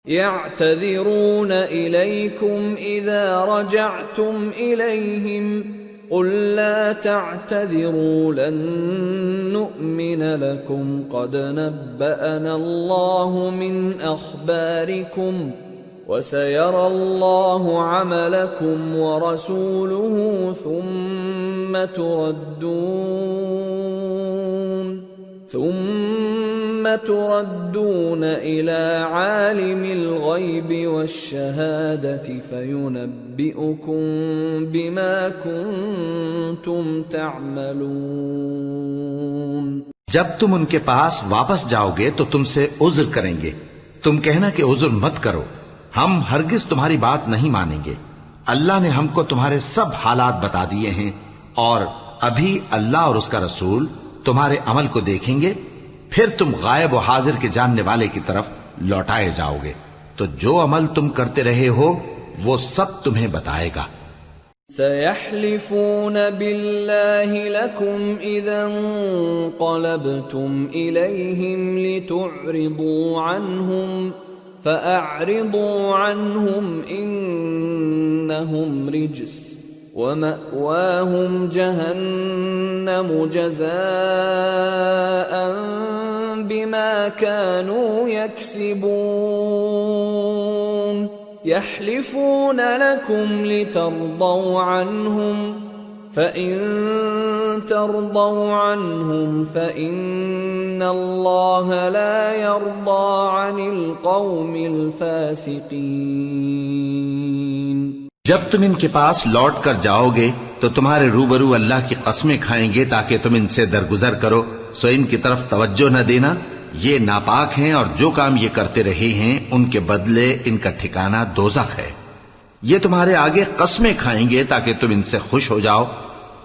يعتذرون إليكم إذا رجعتم إليهم قل لا تعتذروا لن نؤمن لكم قد نبأنا الله من أخباركم وسيرى الله عملكم ورسوله ثم تردون إلى عالم الغيب والشهادة فينبئكم بما كنتم تعملون۔ جب تم ان کے پاس واپس جاؤ گے تو تم سے عذر کریں گے، تم کہنا کہ عذر مت کرو، ہم ہرگز تمہاری بات نہیں مانیں گے۔ اللہ نے ہم کو تمہارے سب حالات بتا دیے ہیں، اور ابھی اللہ اور اس کا رسول تمہارے عمل کو دیکھیں گے، پھر تم غائب و حاضر کے جاننے والے کی طرف لوٹائے جاؤ گے، تو جو عمل تم کرتے رہے ہو وہ سب تمہیں بتائے گا۔ سيحلفون بالله لكم إذا انقلبتم إليهم لتعرضوا عنهم فأعرضوا عنهم إنهم رجس ومأواهم جهنم جزاء بما كانوا يكسبون يحلفون لكم لترضوا عنهم فإن ترضوا عنهم فإن الله لا يرضى عن القوم الفاسقين۔ جب تم ان کے پاس لوٹ کر جاؤ گے تو تمہارے روبرو اللہ کی قسمیں کھائیں گے تاکہ تم ان سے درگزر کرو، سو ان کی طرف توجہ نہ دینا، یہ ناپاک ہیں اور جو کام یہ کرتے رہے ہیں ان کے بدلے ان کا ٹھکانہ دوزخ ہے۔ یہ تمہارے آگے قسمیں کھائیں گے تاکہ تم ان سے خوش ہو جاؤ،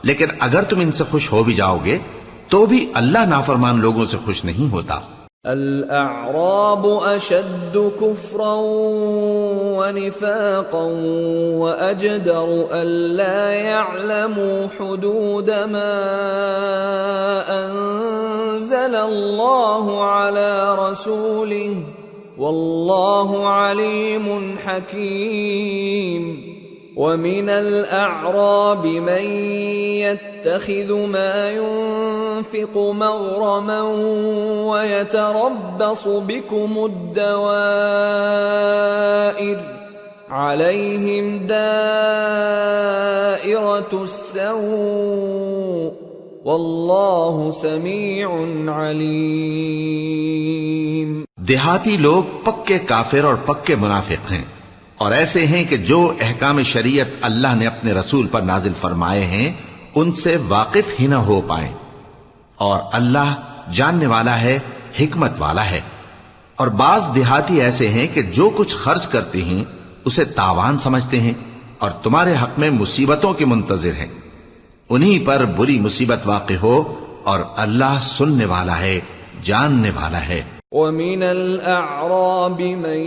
لیکن اگر تم ان سے خوش ہو بھی جاؤ گے تو بھی اللہ نافرمان لوگوں سے خوش نہیں ہوتا۔ الأعراب أشد كفرا ونفاقا وأجدر ألا يعلموا حدود ما أنزل الله على رسوله والله عليم حكيم۔ ومن الأعراب من يتخذ ما ينفق مغرما ويتربص بكم الدوائر عليهم دائرة السوء والله سميع عليم۔ دیہاتی لوگ پکے کافر اور پکے منافق ہیں، اور ایسے ہیں کہ جو احکام شریعت اللہ نے اپنے رسول پر نازل فرمائے ہیں ان سے واقف ہی نہ ہو پائیں، اور اللہ جاننے والا ہے، حکمت والا ہے۔ اور بعض دیہاتی ایسے ہیں کہ جو کچھ خرچ کرتے ہیں اسے تاوان سمجھتے ہیں اور تمہارے حق میں مصیبتوں کے منتظر ہیں، انہی پر بری مصیبت واقع ہو، اور اللہ سننے والا ہے، جاننے والا ہے۔ وَمِنَ الْأَعْرَابِ مَن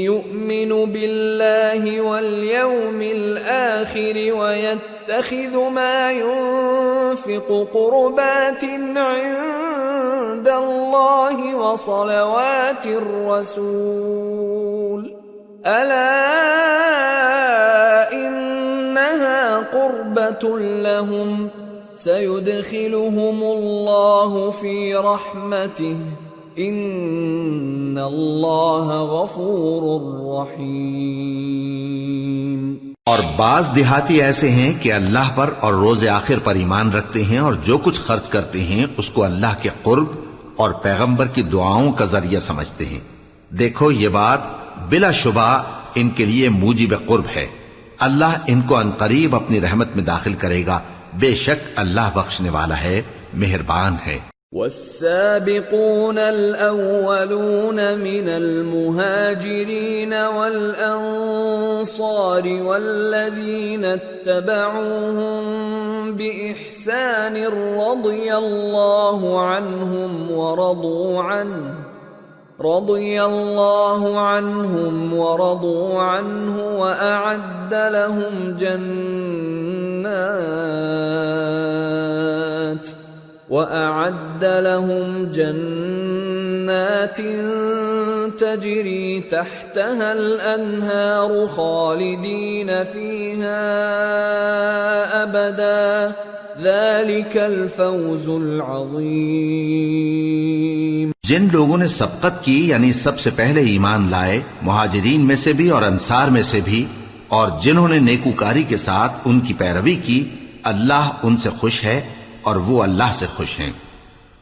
يُؤْمِنُ بِاللَّهِ وَالْيَوْمِ الْآخِرِ وَيَتَّخِذُ مَا يُنفِقُ قُرُبَاتٍ عِندَ اللَّهِ وَصَلَوَاتِ الرَّسُولِ أَلَا إِنَّهَا قُرْبَةٌ لَهُمْ سَيُدْخِلُهُمُ اللَّهُ فِي رَحْمَتِهِ ان اللہ غفور رحیم۔ اور بعض دیہاتی ایسے ہیں کہ اللہ پر اور روز آخر پر ایمان رکھتے ہیں اور جو کچھ خرچ کرتے ہیں اس کو اللہ کے قرب اور پیغمبر کی دعاؤں کا ذریعہ سمجھتے ہیں۔ دیکھو یہ بات بلا شبہ ان کے لیے موجب قرب ہے، اللہ ان کو عنقریب اپنی رحمت میں داخل کرے گا، بے شک اللہ بخشنے والا ہے، مہربان ہے۔ والسابقون الأولون من المهاجرين والأنصار والذين اتبعوهم بإحسان رضي الله عنهم ورضوا عنه وأعد لهم جنات جنات تجری تحتها الانہار خالدین فیہا ابدا ذلک الفوز العظیم۔ جن لوگوں نے سبقت کی یعنی سب سے پہلے ایمان لائے، مہاجرین میں سے بھی اور انصار میں سے بھی، اور جنہوں نے نیکوکاری کے ساتھ ان کی پیروی کی، اللہ ان سے خوش ہے اور وہ اللہ سے خوش ہیں۔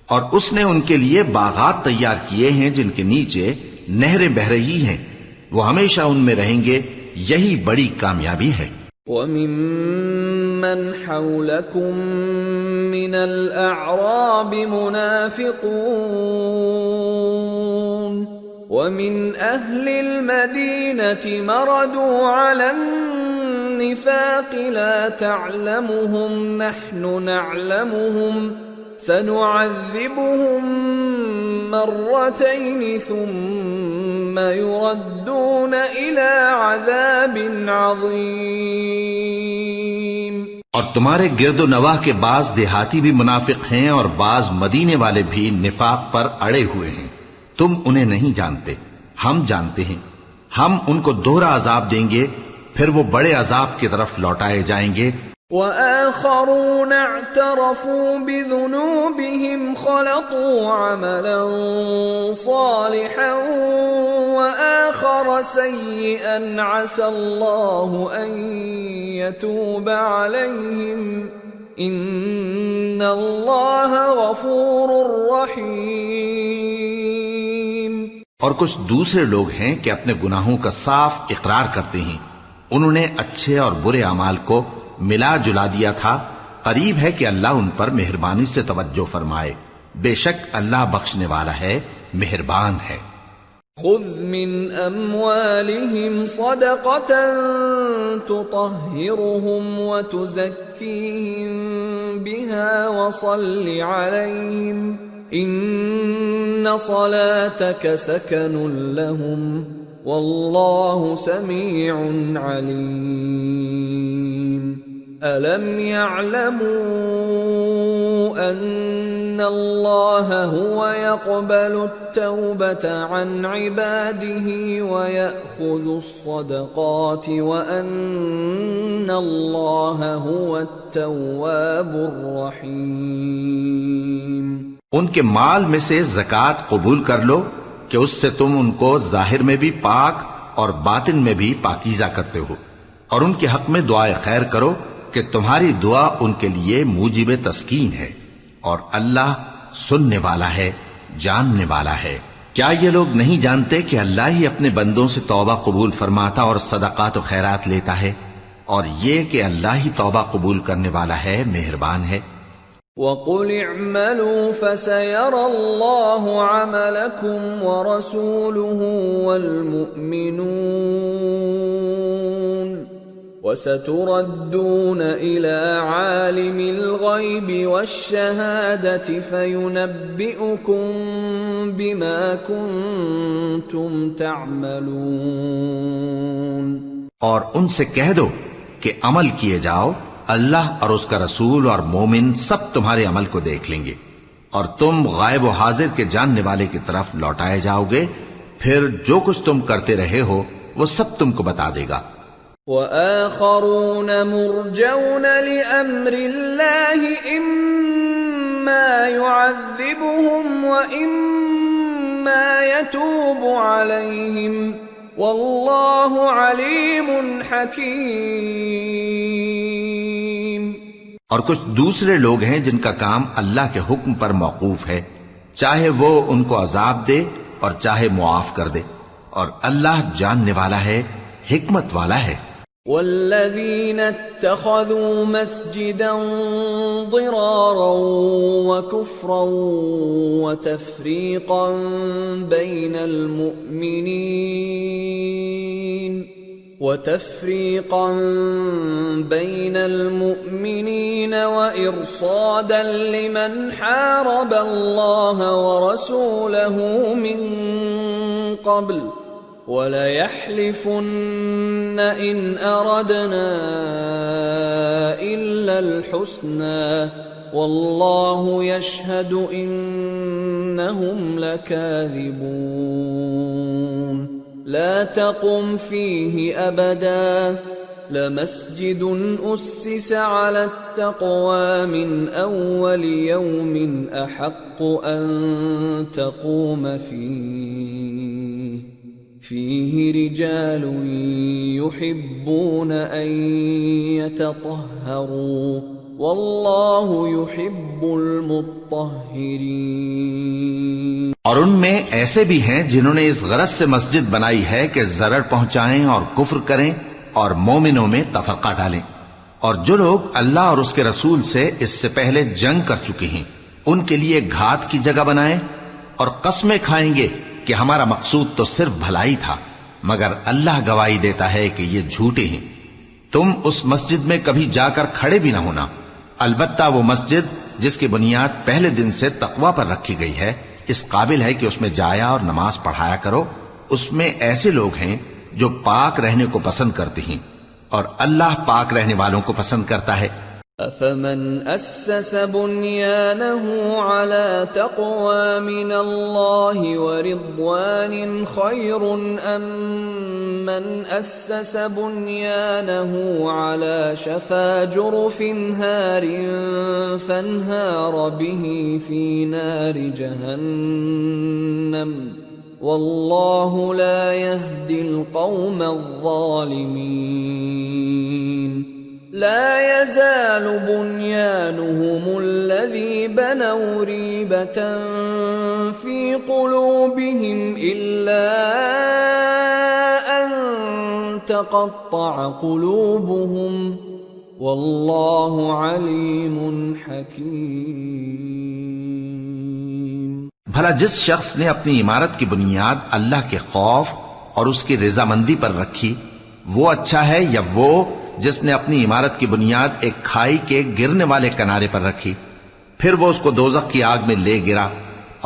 اور اس نے ان کے لیے باغات تیار کیے ہیں جن کے نیچے نہریں بہہ رہی ہیں، وہ ہمیشہ ان میں رہیں گے، یہی بڑی کامیابی ہے۔ وَمِمَّنْ حَوْلَكُمْ مِنَ الْأَعْرَابِ مُنَافِقُونَ وَمِنْ أَهْلِ الْمَدِينَةِ مَرَدُوا عَلَى النِّفَاقِ لَا تَعْلَمُهُمْ نَحْنُ نَعْلَمُهُمْ سَنُعَذِّبُهُمْ مرتين ثم يردون إلى عذاب عظيم۔ اور تمہارے گرد و نواح کے بعض دیہاتی بھی منافق ہیں اور بعض مدینے والے بھی نفاق پر اڑے ہوئے ہیں، تم انہیں نہیں جانتے، ہم جانتے ہیں، ہم ان کو دوہرا عذاب دیں گے، پھر وہ بڑے عذاب کی طرف لوٹائے جائیں گے۔ وآخرون اعترفوا بذنوبهم خلطوا عملا صالحا وآخر سيئا عسى الله أن يتوب عليهم إن الله غفور رحيم۔ اور کچھ دوسرے لوگ ہیں کہ اپنے گناہوں کا صاف اقرار کرتے ہیں، انہوں نے اچھے اور برے اعمال کو ملا جلا دیا تھا، قریب ہے کہ اللہ ان پر مہربانی سے توجہ فرمائے، بے شک اللہ بخشنے والا ہے، مہربان ہے۔ خذ من اموالهم صدقة تطهرهم وتزكيهم بها وصل عليهم ان صلاتك سكن لهم والله سميع عليم۔ أَلَمْ يَعْلَمُوا أَنَّ اللَّهَ هُوَ يَقْبَلُ التَّوْبَةَ عَنْ عِبَادِهِ وَيَأْخُذُ الصَّدَقَاتِ وَأَنَّ اللَّهَ هُوَ التَّوَّابُ الرَّحِيمُ۔ ان کے مال میں سے زکوٰۃ قبول کر لو کہ اس سے تم ان کو ظاہر میں بھی پاک اور باطن میں بھی پاکیزہ کرتے ہو، اور ان کے حق میں دعائے خیر کرو کہ تمہاری دعا ان کے لیے موجب تسکین ہے، اور اللہ سننے والا ہے، جاننے والا ہے۔ کیا یہ لوگ نہیں جانتے کہ اللہ ہی اپنے بندوں سے توبہ قبول فرماتا اور صدقات و خیرات لیتا ہے، اور یہ کہ اللہ ہی توبہ قبول کرنے والا ہے، مہربان ہے۔ وَقُلِ اعْمَلُوا فَسَيَرَى اللَّهُ عَمَلَكُمْ وَرَسُولُهُ وَالْمُؤْمِنُونَ وَسَتُرَدُّونَ إِلَى عَالِمِ الْغَيْبِ وَالشَّهَادَةِ فَيُنَبِّئُكُم بِمَا كُنتُمْ تَعْمَلُونَ۔ اور ان سے کہہ دو کہ عمل کیے جاؤ، اللہ اور اس کا رسول اور مومن سب تمہارے عمل کو دیکھ لیں گے، اور تم غائب و حاضر کے جاننے والے کی طرف لوٹائے جاؤ گے، پھر جو کچھ تم کرتے رہے ہو وہ سب تم کو بتا دے گا۔ وآخرون مرجون لأمر الله إما يعذبهم وإما يتوب عليهم والله عليم حكيم۔ اور کچھ دوسرے لوگ ہیں جن کا کام اللہ کے حکم پر موقوف ہے، چاہے وہ ان کو عذاب دے اور چاہے معاف کر دے، اور اللہ جاننے والا ہے، حکمت والا ہے۔ والذين اتخذوا مسجدا ضرارا وكفرا وتفريقا بين المؤمنين وإرصادا لمن حارب الله ورسوله من قبل وَلَيَحْلِفُنَّ إِنْ أَرَدْنَا إِلَّا الْحُسْنَى واللہ یشہد انہم لکاذبون لا تقم فیہ ابدا لمسجد أسس على التقوى من أول يوم أحق أن تقوم فيه رجال يحبون أن يتطهروا والله يحب المطهرين. اور ان میں ایسے بھی ہیں جنہوں نے اس غرض سے مسجد بنائی ہے کہ ضرر پہنچائیں اور کفر کریں اور مومنوں میں تفرقہ ڈالیں. اور جو لوگ اللہ اور اس کے رسول سے اس سے پہلے جنگ کر چکے ہیں ان کے لیے گھات کی جگہ بنائیں اور قسمیں کھائیں گے کہ ہمارا مقصود تو صرف بھلائی تھا، مگر اللہ گواہی دیتا ہے کہ یہ جھوٹے ہیں. تم اس مسجد میں کبھی جا کر کھڑے بھی نہ ہونا، البتہ وہ مسجد جس کی بنیاد پہلے دن سے تقوی پر رکھی گئی ہے اس قابل ہے کہ اس میں جایا اور نماز پڑھایا کرو. اس میں ایسے لوگ ہیں جو پاک رہنے کو پسند کرتے ہیں اور اللہ پاک رہنے والوں کو پسند کرتا ہے. أفمن أسس بنيانه على تقوى من الله ورضوان خير أم من أسس بنيانه على شفا جرف هار فانهار به في نار جهنم والله لا يهدي القوم الظالمين. لا يزال بنيانهم الذي بنوا ريبة في قلوبهم إلا أن تقطع قلوبهم والله عليم حكيم. بھلا جس شخص نے اپنی عمارت کی بنیاد اللہ کے خوف اور اس کی رضامندی پر رکھی وہ اچھا ہے یا وہ جس نے اپنی عمارت کی بنیاد ایک کھائی کے گرنے والے کنارے پر رکھی پھر وہ اس کو دوزخ کی آگ میں لے گرا،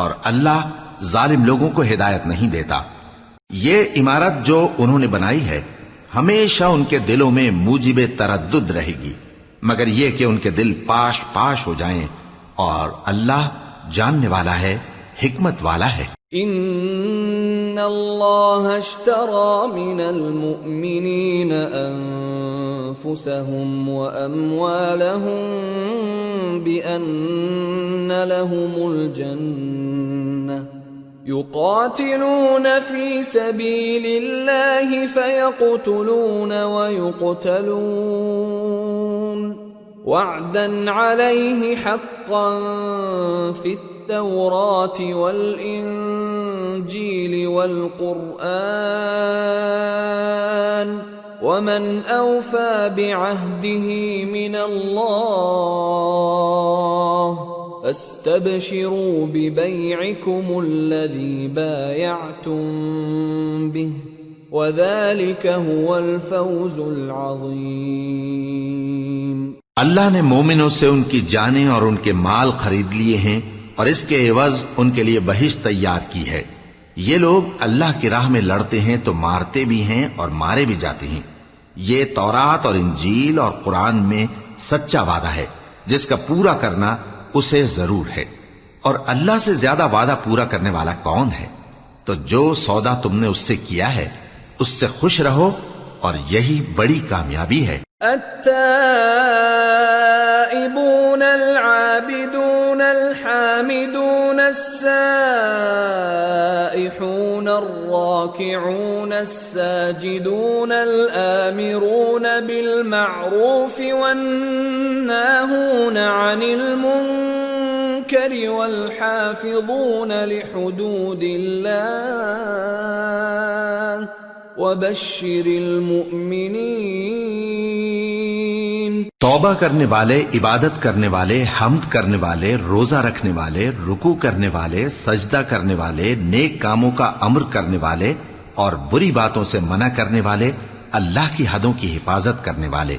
اور اللہ ظالم لوگوں کو ہدایت نہیں دیتا. یہ عمارت جو انہوں نے بنائی ہے ہمیشہ ان کے دلوں میں موجب تردد رہے گی، مگر یہ کہ ان کے دل پاش پاش ہو جائیں، اور اللہ جاننے والا ہے، حکمت والا ہے. ان اللہ اشترى من المؤمنین انفسهم واموالهم بان لهم الجنة يقاتلون في سبيل الله فيقتلون ويقتلون وعدا عليه حقا في التوراة والإنجيل والقرآن ومن أوفى بعهده من الله فاستبشروا ببيعكم الذي بايعتم به وذلك هو الفوز العظيم. اللہ نے مومنوں سے ان کی جانیں اور ان کے مال خرید لیے ہیں اور اس کے عوض ان کے لیے بہشت تیار کی ہے. یہ لوگ اللہ کی راہ میں لڑتے ہیں تو مارتے بھی ہیں اور مارے بھی جاتے ہیں. یہ تورات اور انجیل اور قرآن میں سچا وعدہ ہے جس کا پورا کرنا اسے ضرور ہے، اور اللہ سے زیادہ وعدہ پورا کرنے والا کون ہے؟ تو جو سودا تم نے اس سے کیا ہے اس سے خوش رہو، اور یہی بڑی کامیابی ہے. التائبون العابدون الحامدون السائحون الراكعون الساجدون الآمرون بالمعروف والناهون عن المنكر والحافظون لحدود الله وبشر المؤمنین. توبہ کرنے والے، عبادت کرنے والے، حمد کرنے والے، روزہ رکھنے والے، رکوع کرنے والے، سجدہ کرنے والے، نیک کاموں کا امر کرنے والے اور بری باتوں سے منع کرنے والے، اللہ کی حدوں کی حفاظت کرنے والے،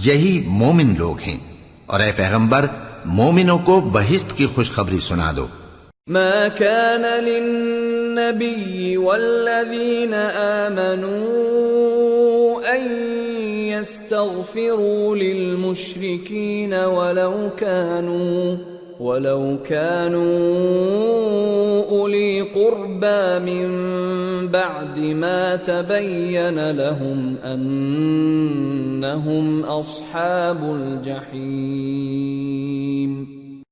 یہی مومن لوگ ہیں. اور اے پیغمبر مومنوں کو بہشت کی خوشخبری سنا دو. ما كان للنبي والذين آمنوا أن يستغفروا للمشركين ولو كانوا أولي قربى من بعد ما تبين لهم أنهم أصحاب الجحيم۔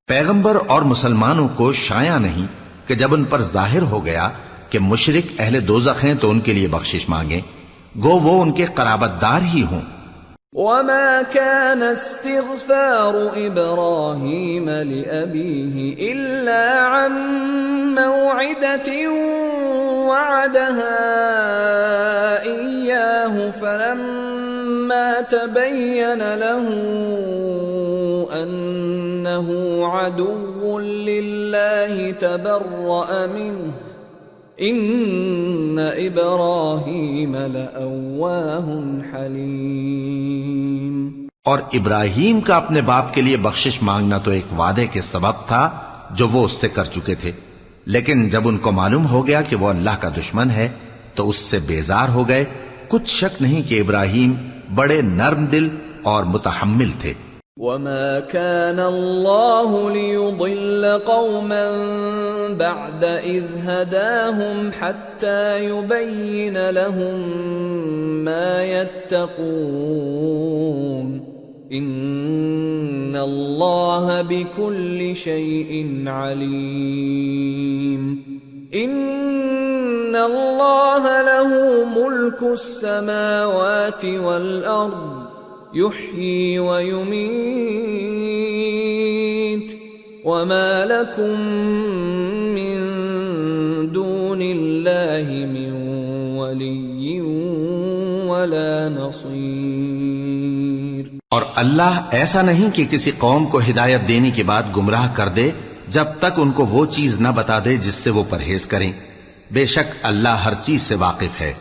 پیغمبر اور مسلمانوں کو شایع نہیں کہ جب ان پر ظاہر ہو گیا کہ مشرک اہل دوزخ ہیں تو ان کے لیے بخشش مانگیں، گو وہ ان کے قرابت دار ہی ہوں۔ وما كان استغفار إبراهيم لأبيه إلا عن موعدة وعدها إياه فلما تبين له أنه عدو لله تبرأ منه ان ابراہیم لأواہ حلیم۔ اور ابراہیم کا اپنے باپ کے لیے بخشش مانگنا تو ایک وعدے کے سبب تھا جو وہ اس سے کر چکے تھے، لیکن جب ان کو معلوم ہو گیا کہ وہ اللہ کا دشمن ہے تو اس سے بیزار ہو گئے۔ کچھ شک نہیں کہ ابراہیم بڑے نرم دل اور متحمل تھے۔ وما كان الله ليضل قوما بعد إذ هداهم حتى يبين لهم ما يتقون إن الله بكل شيء عليم۔ إن الله له ملك السماوات والأرض يحيي ويميت وما لكم من دون الله من ولي ولا نصير۔ اور اللہ ایسا نہیں کہ کسی قوم کو ہدایت دینے کے بعد گمراہ کر دے جب تک ان کو وہ چیز نہ بتا دے جس سے وہ پرہیز کریں۔ بے شک اللہ ہر چیز سے واقف ہے۔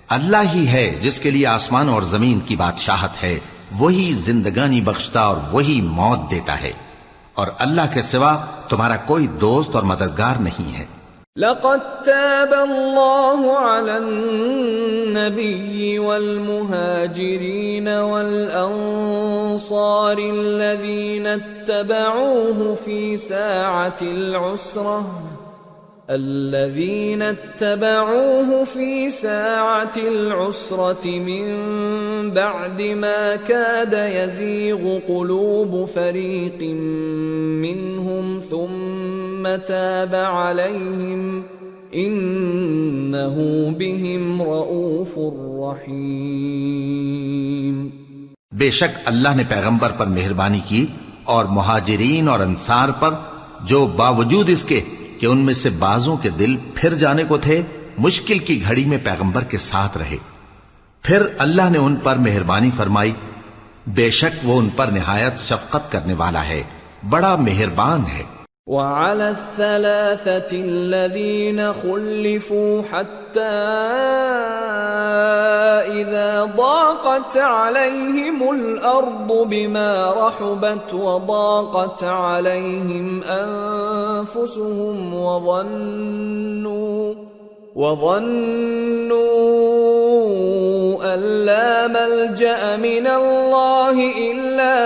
اللہ ہی ہے جس کے لیے آسمان اور زمین کی بادشاہت ہے، وہی زندگانی بخشتا اور وہی موت دیتا ہے، اور اللہ کے سوا تمہارا کوئی دوست اور مددگار نہیں ہے۔ لقد تاب الله على النبي والمهاجرين والأنصار الذين اتبعوه في ساعة العسرة من بعد ما كاد يزيغ قلوب فريق منهم ثم تاب عليهم إنه بهم رؤوف رحيم۔ بے شک اللہ نے پیغمبر پر مہربانی کی اور مہاجرین اور انصار پر جو باوجود اس کے کہ ان میں سے بعضوں کے دل پھر جانے کو تھے مشکل کی گھڑی میں پیغمبر کے ساتھ رہے، پھر اللہ نے ان پر مہربانی فرمائی۔ بے شک وہ ان پر نہایت شفقت کرنے والا ہے، بڑا مہربان ہے۔ وعلى الثلاثة الذين خلفوا حتى إذا ضاقت عليهم الأرض بما رحبت وضاقت عليهم أنفسهم وظنوا أن لا ملجأ من الله إلا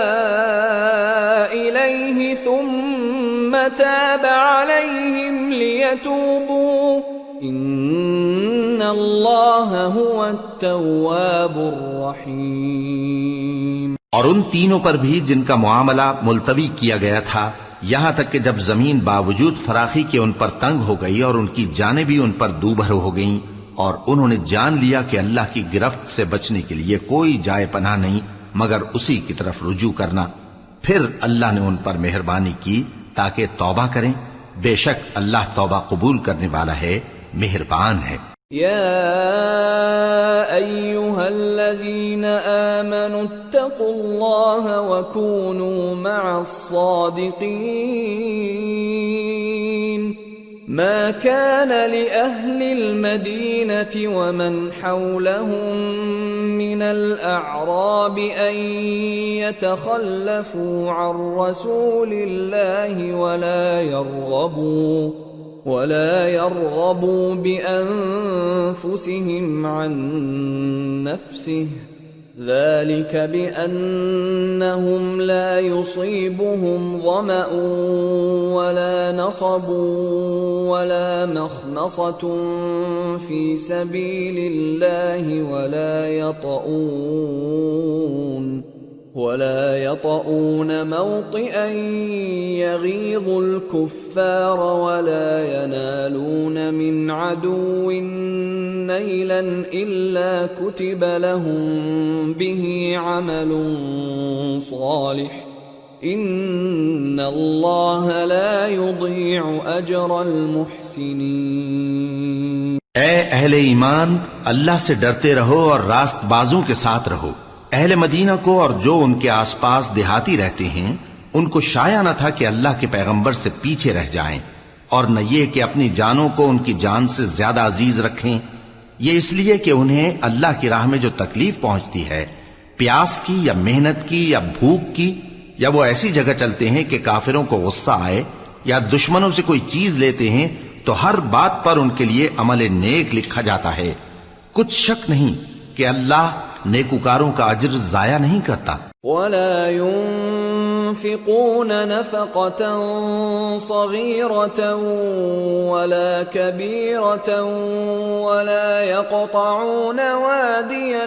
إليه ثم تاب عليهم ليتوبوا ان اللہ هو التواب الرحیم۔ اور ان تینوں پر بھی جن کا معاملہ ملتوی کیا گیا تھا، یہاں تک کہ جب زمین باوجود فراخی کے ان پر تنگ ہو گئی اور ان کی جانیں بھی ان پر دوبھر ہو گئیں، اور انہوں نے جان لیا کہ اللہ کی گرفت سے بچنے کے لیے کوئی جائے پناہ نہیں مگر اسی کی طرف رجوع کرنا، پھر اللہ نے ان پر مہربانی کی تاکہ توبہ کریں۔ بے شک اللہ توبہ قبول کرنے والا ہے، مہربان ہے۔ یا ایھا الذین آمنوا اتقوا اللہ وکونوا مع الصادقین۔ ما كان لأهل المدينة ومن حولهم من الأعراب أن يتخلفوا عن رسول الله ولا يرغبوا بأنفسهم عن نفسه ذلك بأنهم لا يصيبهم ظمأ ولا نصب ولا مخمصة في سبيل الله ولا يطؤون موطئا يغيظ الكفار ولا ينالون من عدو نيلا إلا كتب لهم به عمل صالح إن الله لا يضيع أجر المحسنين۔ اے اہل ایمان، اللہ سے ڈرتے رہو اور راست بازوں کے ساتھ رہو۔ اہل مدینہ کو اور جو ان کے آس پاس دیہاتی رہتے ہیں ان کو شایع نہ تھا کہ اللہ کے پیغمبر سے پیچھے رہ جائیں، اور نہ یہ کہ اپنی جانوں کو ان کی جان سے زیادہ عزیز رکھیں، یہ اس لیے کہ انہیں اللہ کی راہ میں جو تکلیف پہنچتی ہے، پیاس کی یا محنت کی یا بھوک کی، یا وہ ایسی جگہ چلتے ہیں کہ کافروں کو غصہ آئے یا دشمنوں سے کوئی چیز لیتے ہیں، تو ہر بات پر ان کے لیے عمل نیک لکھا جاتا ہے۔ کچھ شک نہیں کہ اللہ نیکوکاروں کا اجر ضائع نہیں کرتا۔ ولا ينفقون نفقة صغيرة ولا كبيرة ولا يقطعون واديا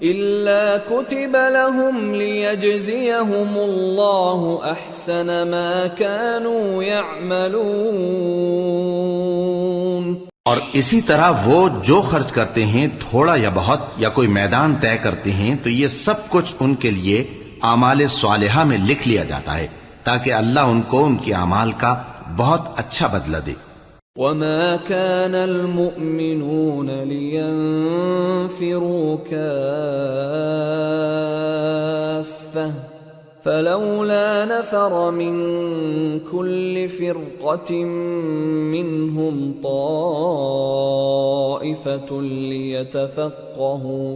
إلا كتب لهم ليجزيهم الله أحسن ما كانوا يعملون۔ اور اسی طرح وہ جو خرچ کرتے ہیں، تھوڑا یا بہت، یا کوئی میدان طے کرتے ہیں، تو یہ سب کچھ ان کے لیے اعمال صالحہ میں لکھ لیا جاتا ہے تاکہ اللہ ان کو ان کے اعمال کا بہت اچھا بدلہ دے۔ وما كان المؤمنون لينفروا كافة فلولا نفر من كل فرقة منهم طائفة ليتفقهوا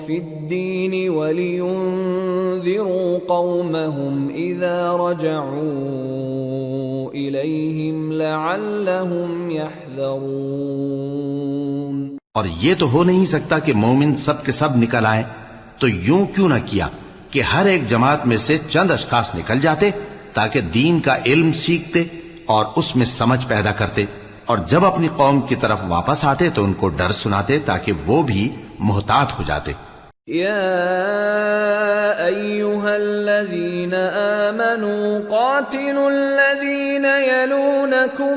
في الدين ولينذروا قومهم إذا رجعوا إليهم لعلهم يحذرون۔ اور یہ تو ہو نہیں سکتا کہ مومن سب کے سب نکل آئیں، تو یوں کیوں نہ کیا کہ ہر ایک جماعت میں سے چند اشخاص نکل جاتے تاکہ دین کا علم سیکھتے اور اس میں سمجھ پیدا کرتے، اور جب اپنی قوم کی طرف واپس آتے تو ان کو ڈر سناتے تاکہ وہ بھی محتاط ہو جاتے۔ يا أيها الذين آمنوا قاتلوا الذين يلونكم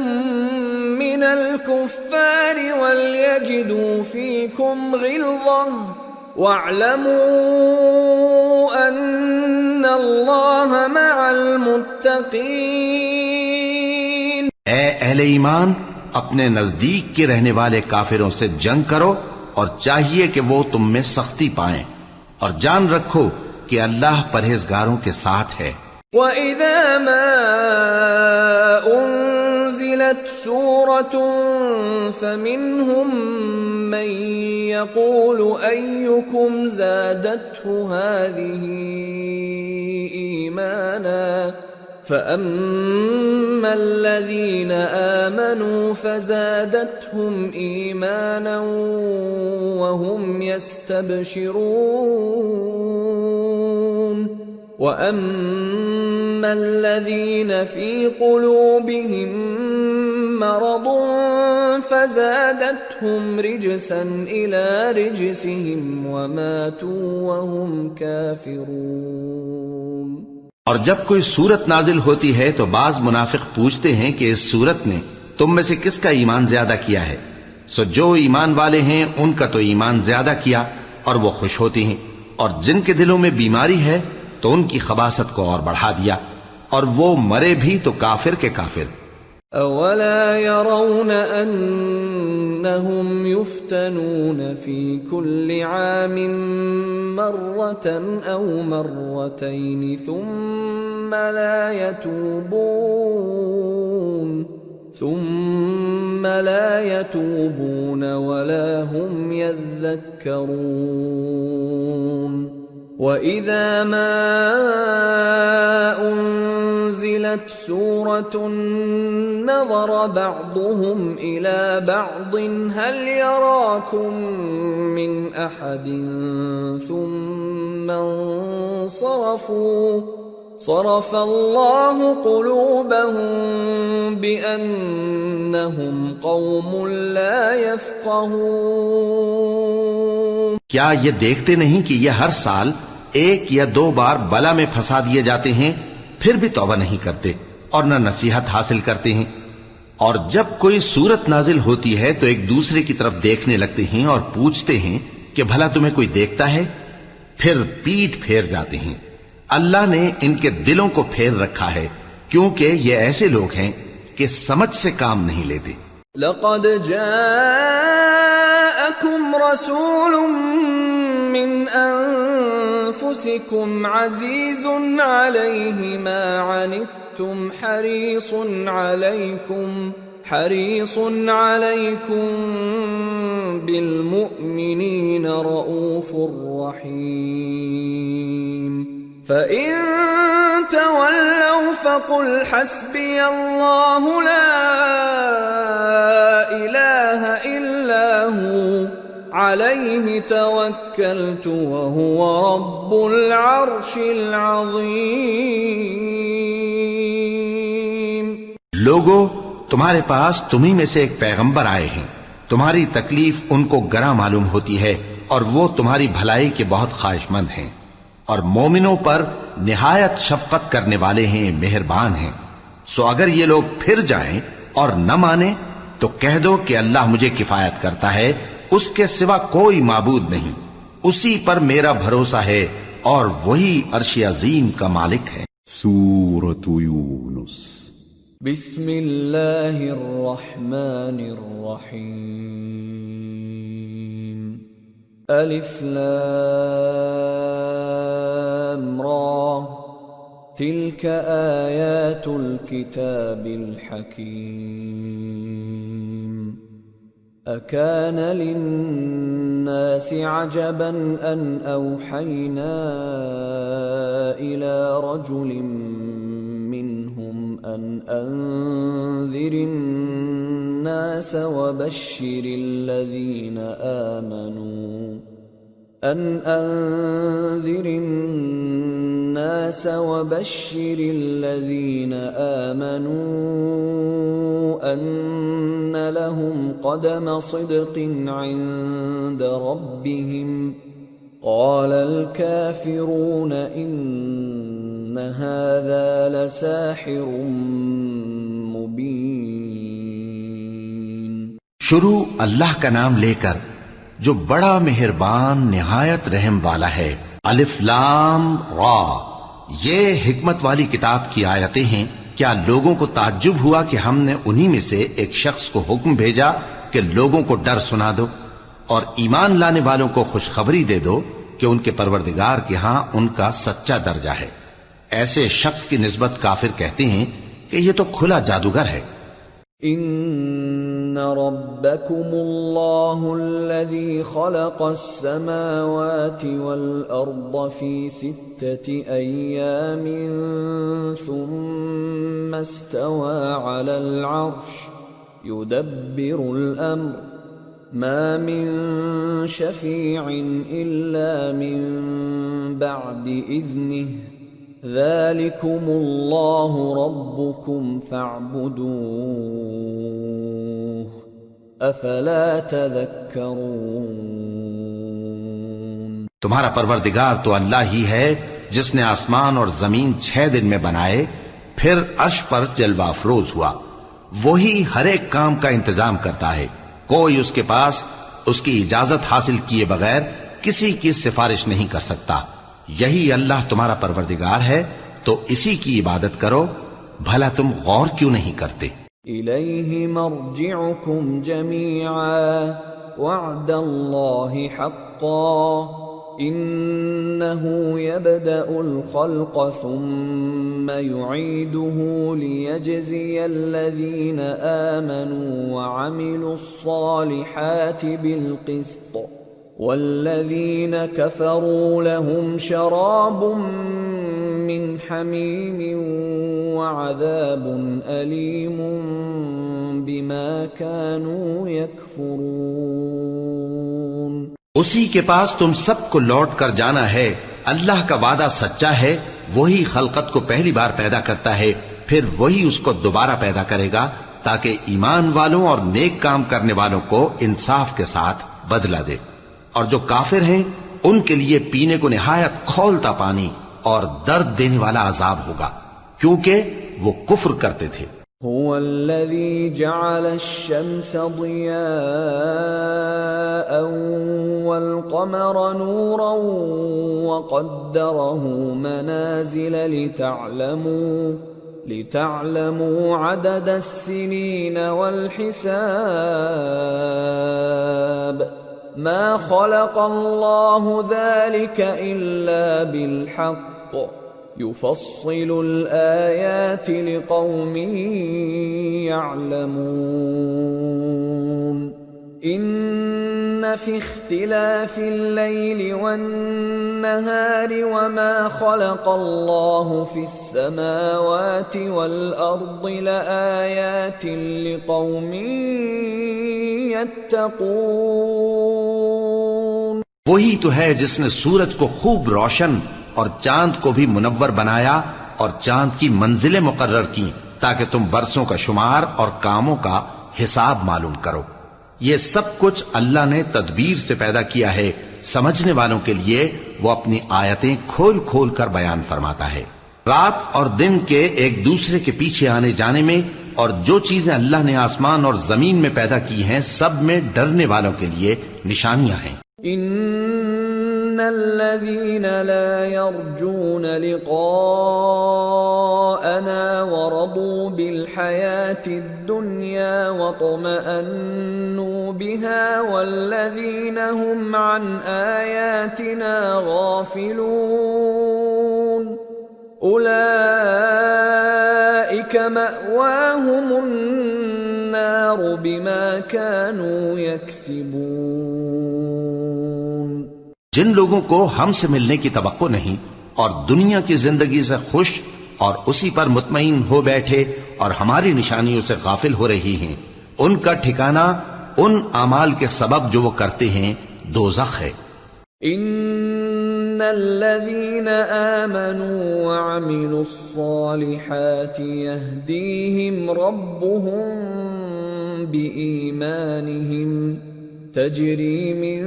من الكفار وليجدوا فيكم غلظة واعلموا أن الله مع المتقين۔ اے اہل ایمان، اپنے نزدیک کے رہنے والے کافروں سے جنگ کرو، اور چاہیے کہ وہ تم میں سختی پائیں، اور جان رکھو کہ اللہ پرہیزگاروں کے ساتھ ہے۔ وَإِذَا مَا أُنزِلَتْ سُورَةٌ فَمِنْهُمْ مَنْ يَقُولُ أَيُّكُمْ زَادَتْهُ هَذِهِ إِيمَانًا فَأَمَّا الَّذِينَ آمَنُوا فَزَادَتْهُمْ إِيمَانًا وَهُمْ يَسْتَبْشِرُونَ وَأَمَّا الَّذِينَ فِي قُلُوبِهِم مَّرَضٌ فَزَادَتْهُمْ رِجْسًا إِلَى رِجْسِهِمْ وَمَاتُوا وَهُمْ كَافِرُونَ۔ اور جب کوئی صورت نازل ہوتی ہے تو بعض منافق پوچھتے ہیں کہ اس صورت نے تم میں سے کس کا ایمان زیادہ کیا ہے؟ سو جو ایمان والے ہیں ان کا تو ایمان زیادہ کیا اور وہ خوش ہوتی ہیں، اور جن کے دلوں میں بیماری ہے تو ان کی خباثت کو اور بڑھا دیا، اور وہ مرے بھی تو کافر کے کافر۔ اولا يرون انهم يفتنون في كل عام مرة او مرتين ثم لا يتوبون ولا هم يذكرون۔ وَإِذَا مَا أُنزِلَتْ أنزلت سورة نظر بعضهم إلى بعض هل يراكم من أحد ثم انصرفوا صرف الله قلوبهم بأنهم قوم لا يفقهون۔ کیا یہ دیکھتے نہیں کہ یہ ہر سال ایک یا دو بار بلا میں پھنسا دیے جاتے ہیں، پھر بھی توبہ نہیں کرتے اور نہ نصیحت حاصل کرتے ہیں؟ اور جب کوئی صورت نازل ہوتی ہے تو ایک دوسرے کی طرف دیکھنے لگتے ہیں اور پوچھتے ہیں کہ بھلا تمہیں کوئی دیکھتا ہے؟ پھر پیٹ پھیر جاتے ہیں۔ اللہ نے ان کے دلوں کو پھیر رکھا ہے کیونکہ یہ ایسے لوگ ہیں کہ سمجھ سے کام نہیں لیتے۔ لقد جاءكم رسول من أنفسكم عزيز عليه ما عنتم حريص عليكم بالمؤمنين رؤوف رحيم فإن تولوا فقل حسبي الله لا إله إلا هو عليه توكلت وهو رب العرش العظيم۔ لوگو، تمہارے پاس تمہیں میں سے ایک پیغمبر آئے ہیں، تمہاری تکلیف ان کو گراں معلوم ہوتی ہے اور وہ تمہاری بھلائی کے بہت خواہش مند ہیں، اور مومنوں پر نہایت شفقت کرنے والے ہیں، مہربان ہیں۔ سو اگر یہ لوگ پھر جائیں اور نہ مانیں تو کہہ دو کہ اللہ مجھے کفایت کرتا ہے، اس کے سوا کوئی معبود نہیں، اسی پر میرا بھروسہ ہے اور وہی عرش عظیم کا مالک ہے۔ سورة یونس۔ بسم اللہ الرحمن الرحیم۔ الف لام را تلك آیات الكتاب الحکیم۔ أكان للناس عجبا أن أوحينا إلى رجل منهم أن أنذر الناس وبشر الذين آمنوا أن لهم قدم صدق عند ربهم قال الكافرون إن هذا لساحر مبين۔ شروع اللہ کا نام لے کر جو بڑا مہربان نہایت رحم والا ہے۔ الف لام را، یہ حکمت والی کتاب کی آیتیں ہیں۔ کیا لوگوں کو تعجب ہوا کہ ہم نے انہی میں سے ایک شخص کو حکم بھیجا کہ لوگوں کو ڈر سنا دو اور ایمان لانے والوں کو خوشخبری دے دو کہ ان کے پروردگار کے ہاں ان کا سچا درجہ ہے۔ ایسے شخص کی نسبت کافر کہتے ہیں کہ یہ تو کھلا جادوگر ہے۔ ان ربکم اللہ الذی خلق السماوات والارض فی 6 ایام ثم استوى على العرش يدبر الامر ما من شفیع الا من بعد اذنه ذلكم اللہ ربکم فاعبدوه افلا تذکرون۔ تمہارا پروردگار تو اللہ ہی ہے جس نے آسمان اور زمین 6 دن میں بنائے، پھر عرش پر جلوہ افروز ہوا۔ وہی ہر ایک کام کا انتظام کرتا ہے، کوئی اس کے پاس اس کی اجازت حاصل کیے بغیر کسی کی سفارش نہیں کر سکتا۔ یہی اللہ تمہارا پروردگار ہے تو اسی کی عبادت کرو، بھلا تم غور کیوں نہیں کرتے؟ الیہ مرجعکم جمیعا وعد اللہ حقا انه يبدأ الخلق ثم يعيده ليجزي الذين آمنوا وعملوا الصالحات بالقسط والذين كفروا لهم شراب من حميم وعذاب أليم بما كانوا يكفرون۔ اسی کے پاس تم سب کو لوٹ کر جانا ہے، اللہ کا وعدہ سچا ہے، وہی خلقت کو پہلی بار پیدا کرتا ہے، پھر وہی اس کو دوبارہ پیدا کرے گا تاکہ ایمان والوں اور نیک کام کرنے والوں کو انصاف کے ساتھ بدلہ دے۔ اور جو کافر ہیں ان کے لیے پینے کو نہایت کھولتا پانی اور درد دینے والا عذاب ہوگا، کیونکہ وہ کفر کرتے تھے۔ هو الذي جعل الشمس ضياء والقمر نورا وقدره منازل لتعلموا عدد السنين والحساب ما خلق الله ذلك إلا بالحق يفصل الآيات لقوم يعلمون إن في اختلاف الليل والنهار وما خلق الله في السماوات والأرض لآيات لقوم يتقون۔ وہی تو ہے جس نے سورج کو خوب روشن اور چاند کو بھی منور بنایا اور چاند کی منزلیں مقرر کی تاکہ تم برسوں کا شمار اور کاموں کا حساب معلوم کرو۔ یہ سب کچھ اللہ نے تدبیر سے پیدا کیا ہے، سمجھنے والوں کے لیے وہ اپنی آیتیں کھول کھول کر بیان فرماتا ہے۔ رات اور دن کے ایک دوسرے کے پیچھے آنے جانے میں اور جو چیزیں اللہ نے آسمان اور زمین میں پیدا کی ہیں سب میں ڈرنے والوں کے لیے نشانیاں ہیں۔ ان الذين لا يرجون لقاءنا ورضوا بالحياة الدنيا واطمأنوا بها والذين هم عن آياتنا غافلون أولئك مأواهم النار بما كانوا يكسبون۔ جن لوگوں کو ہم سے ملنے کی توقع نہیں اور دنیا کی زندگی سے خوش اور اسی پر مطمئن ہو بیٹھے اور ہماری نشانیوں سے غافل ہو رہی ہیں، ان کا ٹھکانہ ان اعمال کے سبب جو وہ کرتے ہیں دوزخ ہے۔ ان الذين آمنوا وعملوا الصالحات يهديهم ربهم بإيمانهم تجري من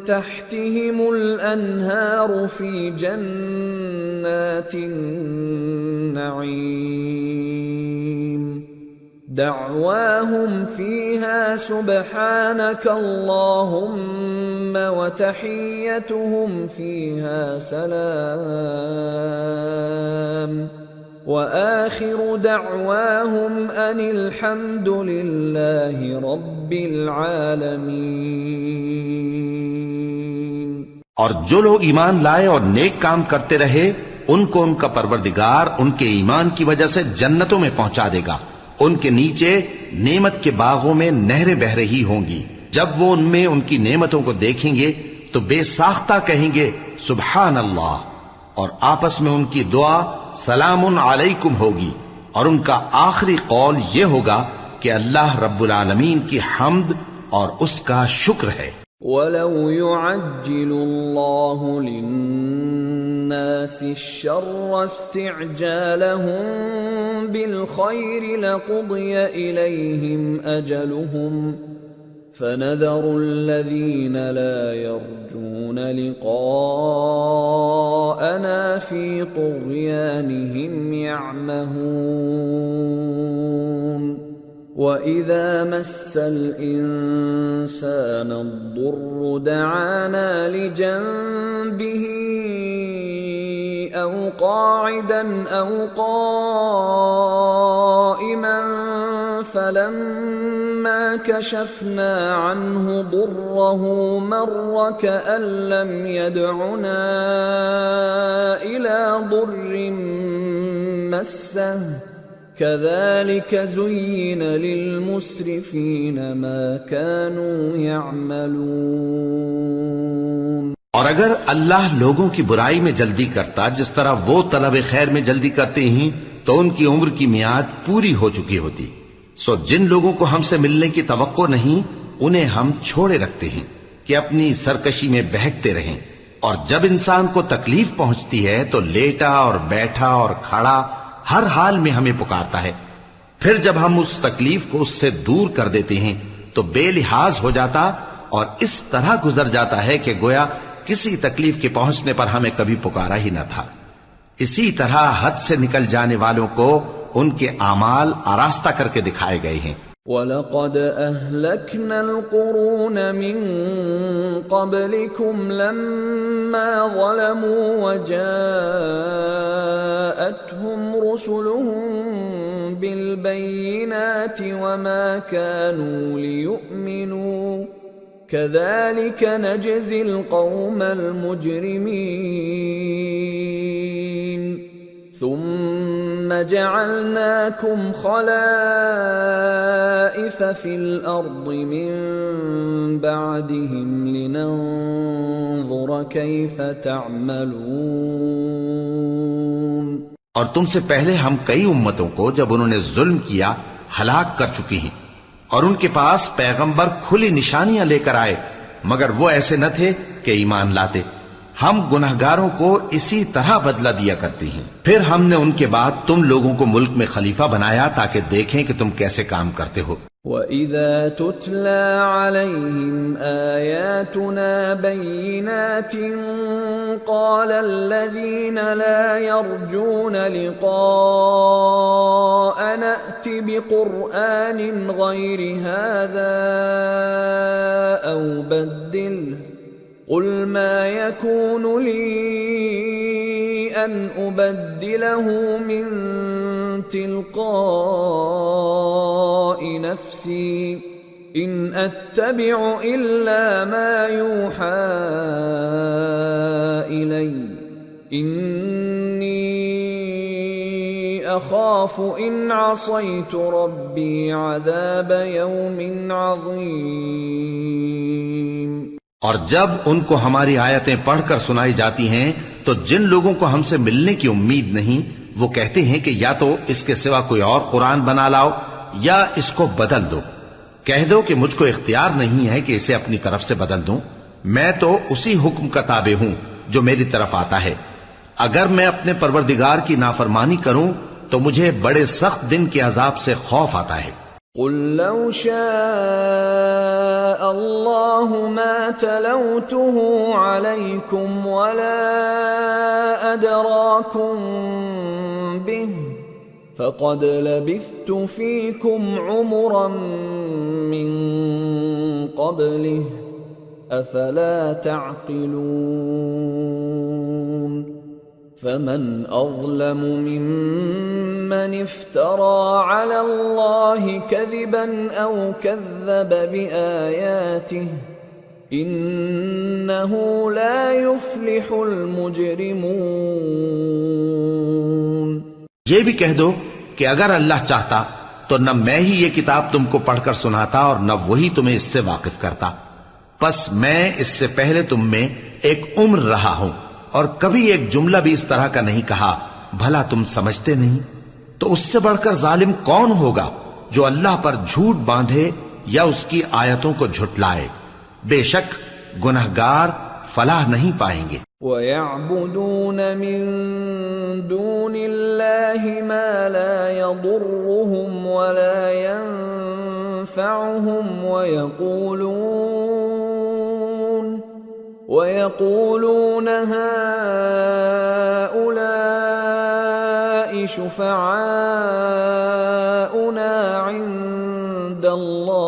تحتهم الأنهار في جنات النعيم دعواهم فيها سبحانك اللهم وتحيتهم فيها سلام وآخر دعواهم أن الحمد لله رب العالمين۔ اور جو لوگ ایمان لائے اور نیک کام کرتے رہے ان کو ان کا پروردگار ان کے ایمان کی وجہ سے جنتوں میں پہنچا دے گا، ان کے نیچے نعمت کے باغوں میں نہریں بہ رہی ہوں گی، جب وہ ان میں ان کی نعمتوں کو دیکھیں گے تو بے ساختہ کہیں گے سبحان اللہ، اور آپس میں ان کی دعا سلام علیکم ہوگی، اور ان کا آخری قول یہ ہوگا کہ اللہ رب العالمین کی حمد اور اس کا شکر ہے۔ وَلَوْ يُعَجِّلُ اللَّهُ لِلنَّاسِ الشَّرَّ اسْتِعْجَالَهُم بِالْخَيْرِ لَقُضِيَ إِلَيْهِمْ أَجَلُهُمْ فَنَذَرُ الَّذِينَ لَا يَرْجُونَ لِقَاءَنَا فِي طُغْيَانِهِمْ يَعْمَهُونَ وَإِذَا مَسَّ الْإِنسَانَ الضُّرُّ دَعَانَا لِجَنبِهِ أَوْ قَاعِدًا أَوْ قَائِمًا فَلَمَّا كَشَفْنَا عَنْهُ ضُرَّهُ مَرَّ كَأَن لَّمْ يَدْعُنَا إِلَى ضُرٍّ مَّسَّهُ كَذَلِكَ زُيِّنَ لِلْمُسْرِفِينَ مَا كَانُوا يَعْمَلُونَ۔ اور اگر اللہ لوگوں کی برائی میں جلدی کرتا جس طرح وہ طلب خیر میں جلدی کرتے ہیں تو ان کی عمر کی میعاد پوری ہو چکی ہوتی. سو جن لوگوں کو ہم سے ملنے کی توقع نہیں انہیں ہم چھوڑے رکھتے ہیں کہ اپنی سرکشی میں بہکتے رہیں. اور جب انسان کو تکلیف پہنچتی ہے تو لیٹا اور بیٹھا اور کھڑا ہر حال میں ہمیں پکارتا ہے. پھر جب ہم اس تکلیف کو اس سے دور کر دیتے ہیں تو بے لحاظ ہو جاتا اور اس طرح گزر جاتا ہے کہ گویا کسی تکلیف کے پہنچنے پر ہمیں کبھی پکارا ہی نہ تھا. اسی طرح حد سے نکل جانے والوں کو ان کے اعمال آراستہ کر کے دکھائے گئے ہیں. وَلَقَدْ أَهْلَكْنَا الْقُرُونَ مِنْ قَبْلِكُمْ لَمَّا ظَلَمُوا وَجَاءَتْهُمْ رُسُلُهُم بِالْبَيِّنَاتِ وَمَا كَانُوا لِيُؤْمِنُوا كَذَلِكَ نَجْزِي الْقَوْمَ الْمُجْرِمِينَ ثُمَّ جَعَلْنَاكُمْ خَلَائِفَ فِي الْأَرْضِ مِنْ بَعْدِهِمْ لِنَنْظُرَ كَيْفَ تَعْمَلُونَ. اور تم سے پہلے ہم کئی امتوں کو جب انہوں نے ظلم کیا ہلاک کر چکی ہیں اور ان کے پاس پیغمبر کھلی نشانیاں لے کر آئے مگر وہ ایسے نہ تھے کہ ایمان لاتے. ہم گنہگاروں کو اسی طرح بدلہ دیا کرتے ہیں. پھر ہم نے ان کے بعد تم لوگوں کو ملک میں خلیفہ بنایا تاکہ دیکھیں کہ تم کیسے کام کرتے ہو. وَإِذَا تُتْلَى عَلَيْهِمْ آيَاتُنَا بَيِّنَاتٍ قَالَ الَّذِينَ لَا يَرْجُونَ لِقَاءَنَا ائْتِ بِقُرْآنٍ غَيْرِ هَذَا أَوْ بَدِّلْهُ قُلْ مَا يَكُونُ لِي أَنْ أُبَدِّلَهُ مِنْ تِلْقَاءِ نَفْسِي إِنْ أَتَّبِعُ إِلَّا مَا يُوحَى إِلَيَّ إِنِّي أَخَافُ إِنْ عَصَيْتُ رَبِّي عَذَابَ يَوْمٍ عَظِيمٍ. اور جب ان کو ہماری آیتیں پڑھ کر سنائی جاتی ہیں تو جن لوگوں کو ہم سے ملنے کی امید نہیں وہ کہتے ہیں کہ یا تو اس کے سوا کوئی اور قرآن بنا لاؤ یا اس کو بدل دو. کہہ دو کہ مجھ کو اختیار نہیں ہے کہ اسے اپنی طرف سے بدل دوں. میں تو اسی حکم کا تابع ہوں جو میری طرف آتا ہے. اگر میں اپنے پروردگار کی نافرمانی کروں تو مجھے بڑے سخت دن کے عذاب سے خوف آتا ہے. قُلْ لَوْ شَاءَ اللَّهُ مَا تَلَوْتُهُ عَلَيْكُمْ وَلَا أَدْرَاكُمْ بِهِ فَقَدْ لَبِثْتُ فِيكُمْ عُمُرًا مِّن قَبْلِهِ أَفَلَا تَعْقِلُونَ. فَمَنْ أَظْلَمُ مِمَّنِ افْتَرَى عَلَى اللَّهِ كَذِبًا أَوْ كَذَّبَ بِآيَاتِهِ إِنَّهُ لَا يُفْلِحُ الْمُجْرِمُونَ. یہ بھی کہہ دو کہ اگر اللہ چاہتا تو نہ میں ہی یہ کتاب تم کو پڑھ کر سناتا اور نہ وہی تمہیں اس سے واقف کرتا. پس میں اس سے پہلے تم میں ایک عمر رہا ہوں اور کبھی ایک جملہ بھی اس طرح کا نہیں کہا. بھلا تم سمجھتے نہیں؟ تو اس سے بڑھ کر ظالم کون ہوگا جو اللہ پر جھوٹ باندھے یا اس کی آیتوں کو جھٹلائے. بے شک گنہگار فلاح نہیں پائیں گے. وَيَعْبُدُونَ مِن دُونِ اللَّهِ مَا لَا يَضُرُّهُمْ وَلَا يَنفَعُهُمْ وَيَقُولُونَ هَؤُلَاءِ شُفَعَاؤُنَا عِندَ اللَّهِ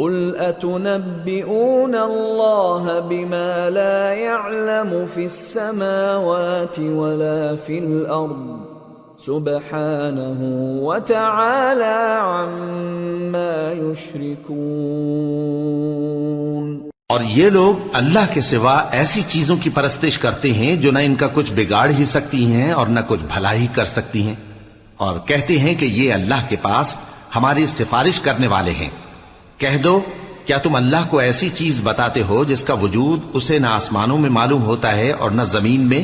قُلْ أَتُنَبِّئُونَ اللَّهَ بِمَا لَا يَعْلَمُ فِي السَّمَاوَاتِ وَلَا فِي الْأَرْضِ سُبْحَانَهُ وَتَعَالَى عَمَّا يُشْرِكُونَ. اور یہ لوگ اللہ کے سوا ایسی چیزوں کی پرستش کرتے ہیں جو نہ ان کا کچھ بگاڑ ہی سکتی ہیں اور نہ کچھ بھلا ہی کر سکتی ہیں اور کہتے ہیں کہ یہ اللہ کے پاس ہماری سفارش کرنے والے ہیں. کہہ دو کیا تم اللہ کو ایسی چیز بتاتے ہو جس کا وجود اسے نہ آسمانوں میں معلوم ہوتا ہے اور نہ زمین میں؟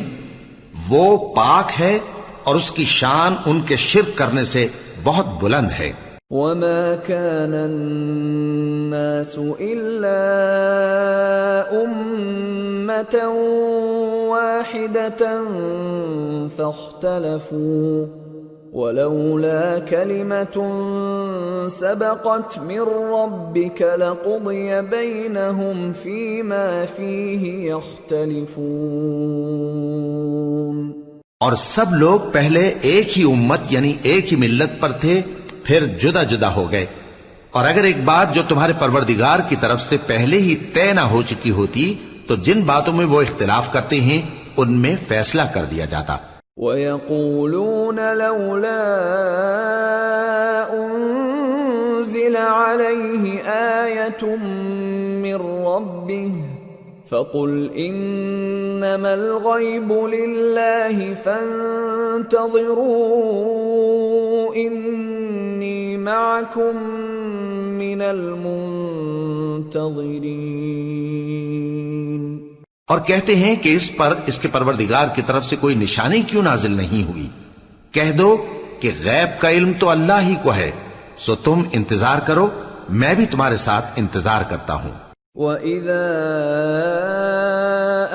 وہ پاک ہے اور اس کی شان ان کے شرک کرنے سے بہت بلند ہے۔ وما كان الناس إلا أمة واحدة فاختلفوا ولولا كلمة سبقت من ربك لقضي بينهم فيما فيه يختلفون۔ اور سب لوگ پہلے ایک ہی امت یعنی ایک ہی ملت پر تھے، پھر جدا جدا ہو گئے، اور اگر ایک بات جو تمہارے پروردگار کی طرف سے پہلے ہی طے نہ ہو چکی ہوتی تو جن باتوں میں وہ اختلاف کرتے ہیں ان میں فیصلہ کر دیا جاتا۔ وَيَقُولُونَ لَوْلَا أُنزِلَ عَلَيْهِ آيَةٌ مِّن رَّبِّهِ فَقُلْ إِنَّمَا الْغَيْبُ لِلَّهِ فَانتَظِرُوا إِنِّي مَعَكُمْ مِنَ الْمُنتَظِرِينَ۔ اور کہتے ہیں کہ اس پر اس کے پروردگار کی طرف سے کوئی نشانی کیوں نازل نہیں ہوئی؟ کہہ دو کہ غیب کا علم تو اللہ ہی کو ہے، سو تم انتظار کرو، میں بھی تمہارے ساتھ انتظار کرتا ہوں۔ وَإِذَا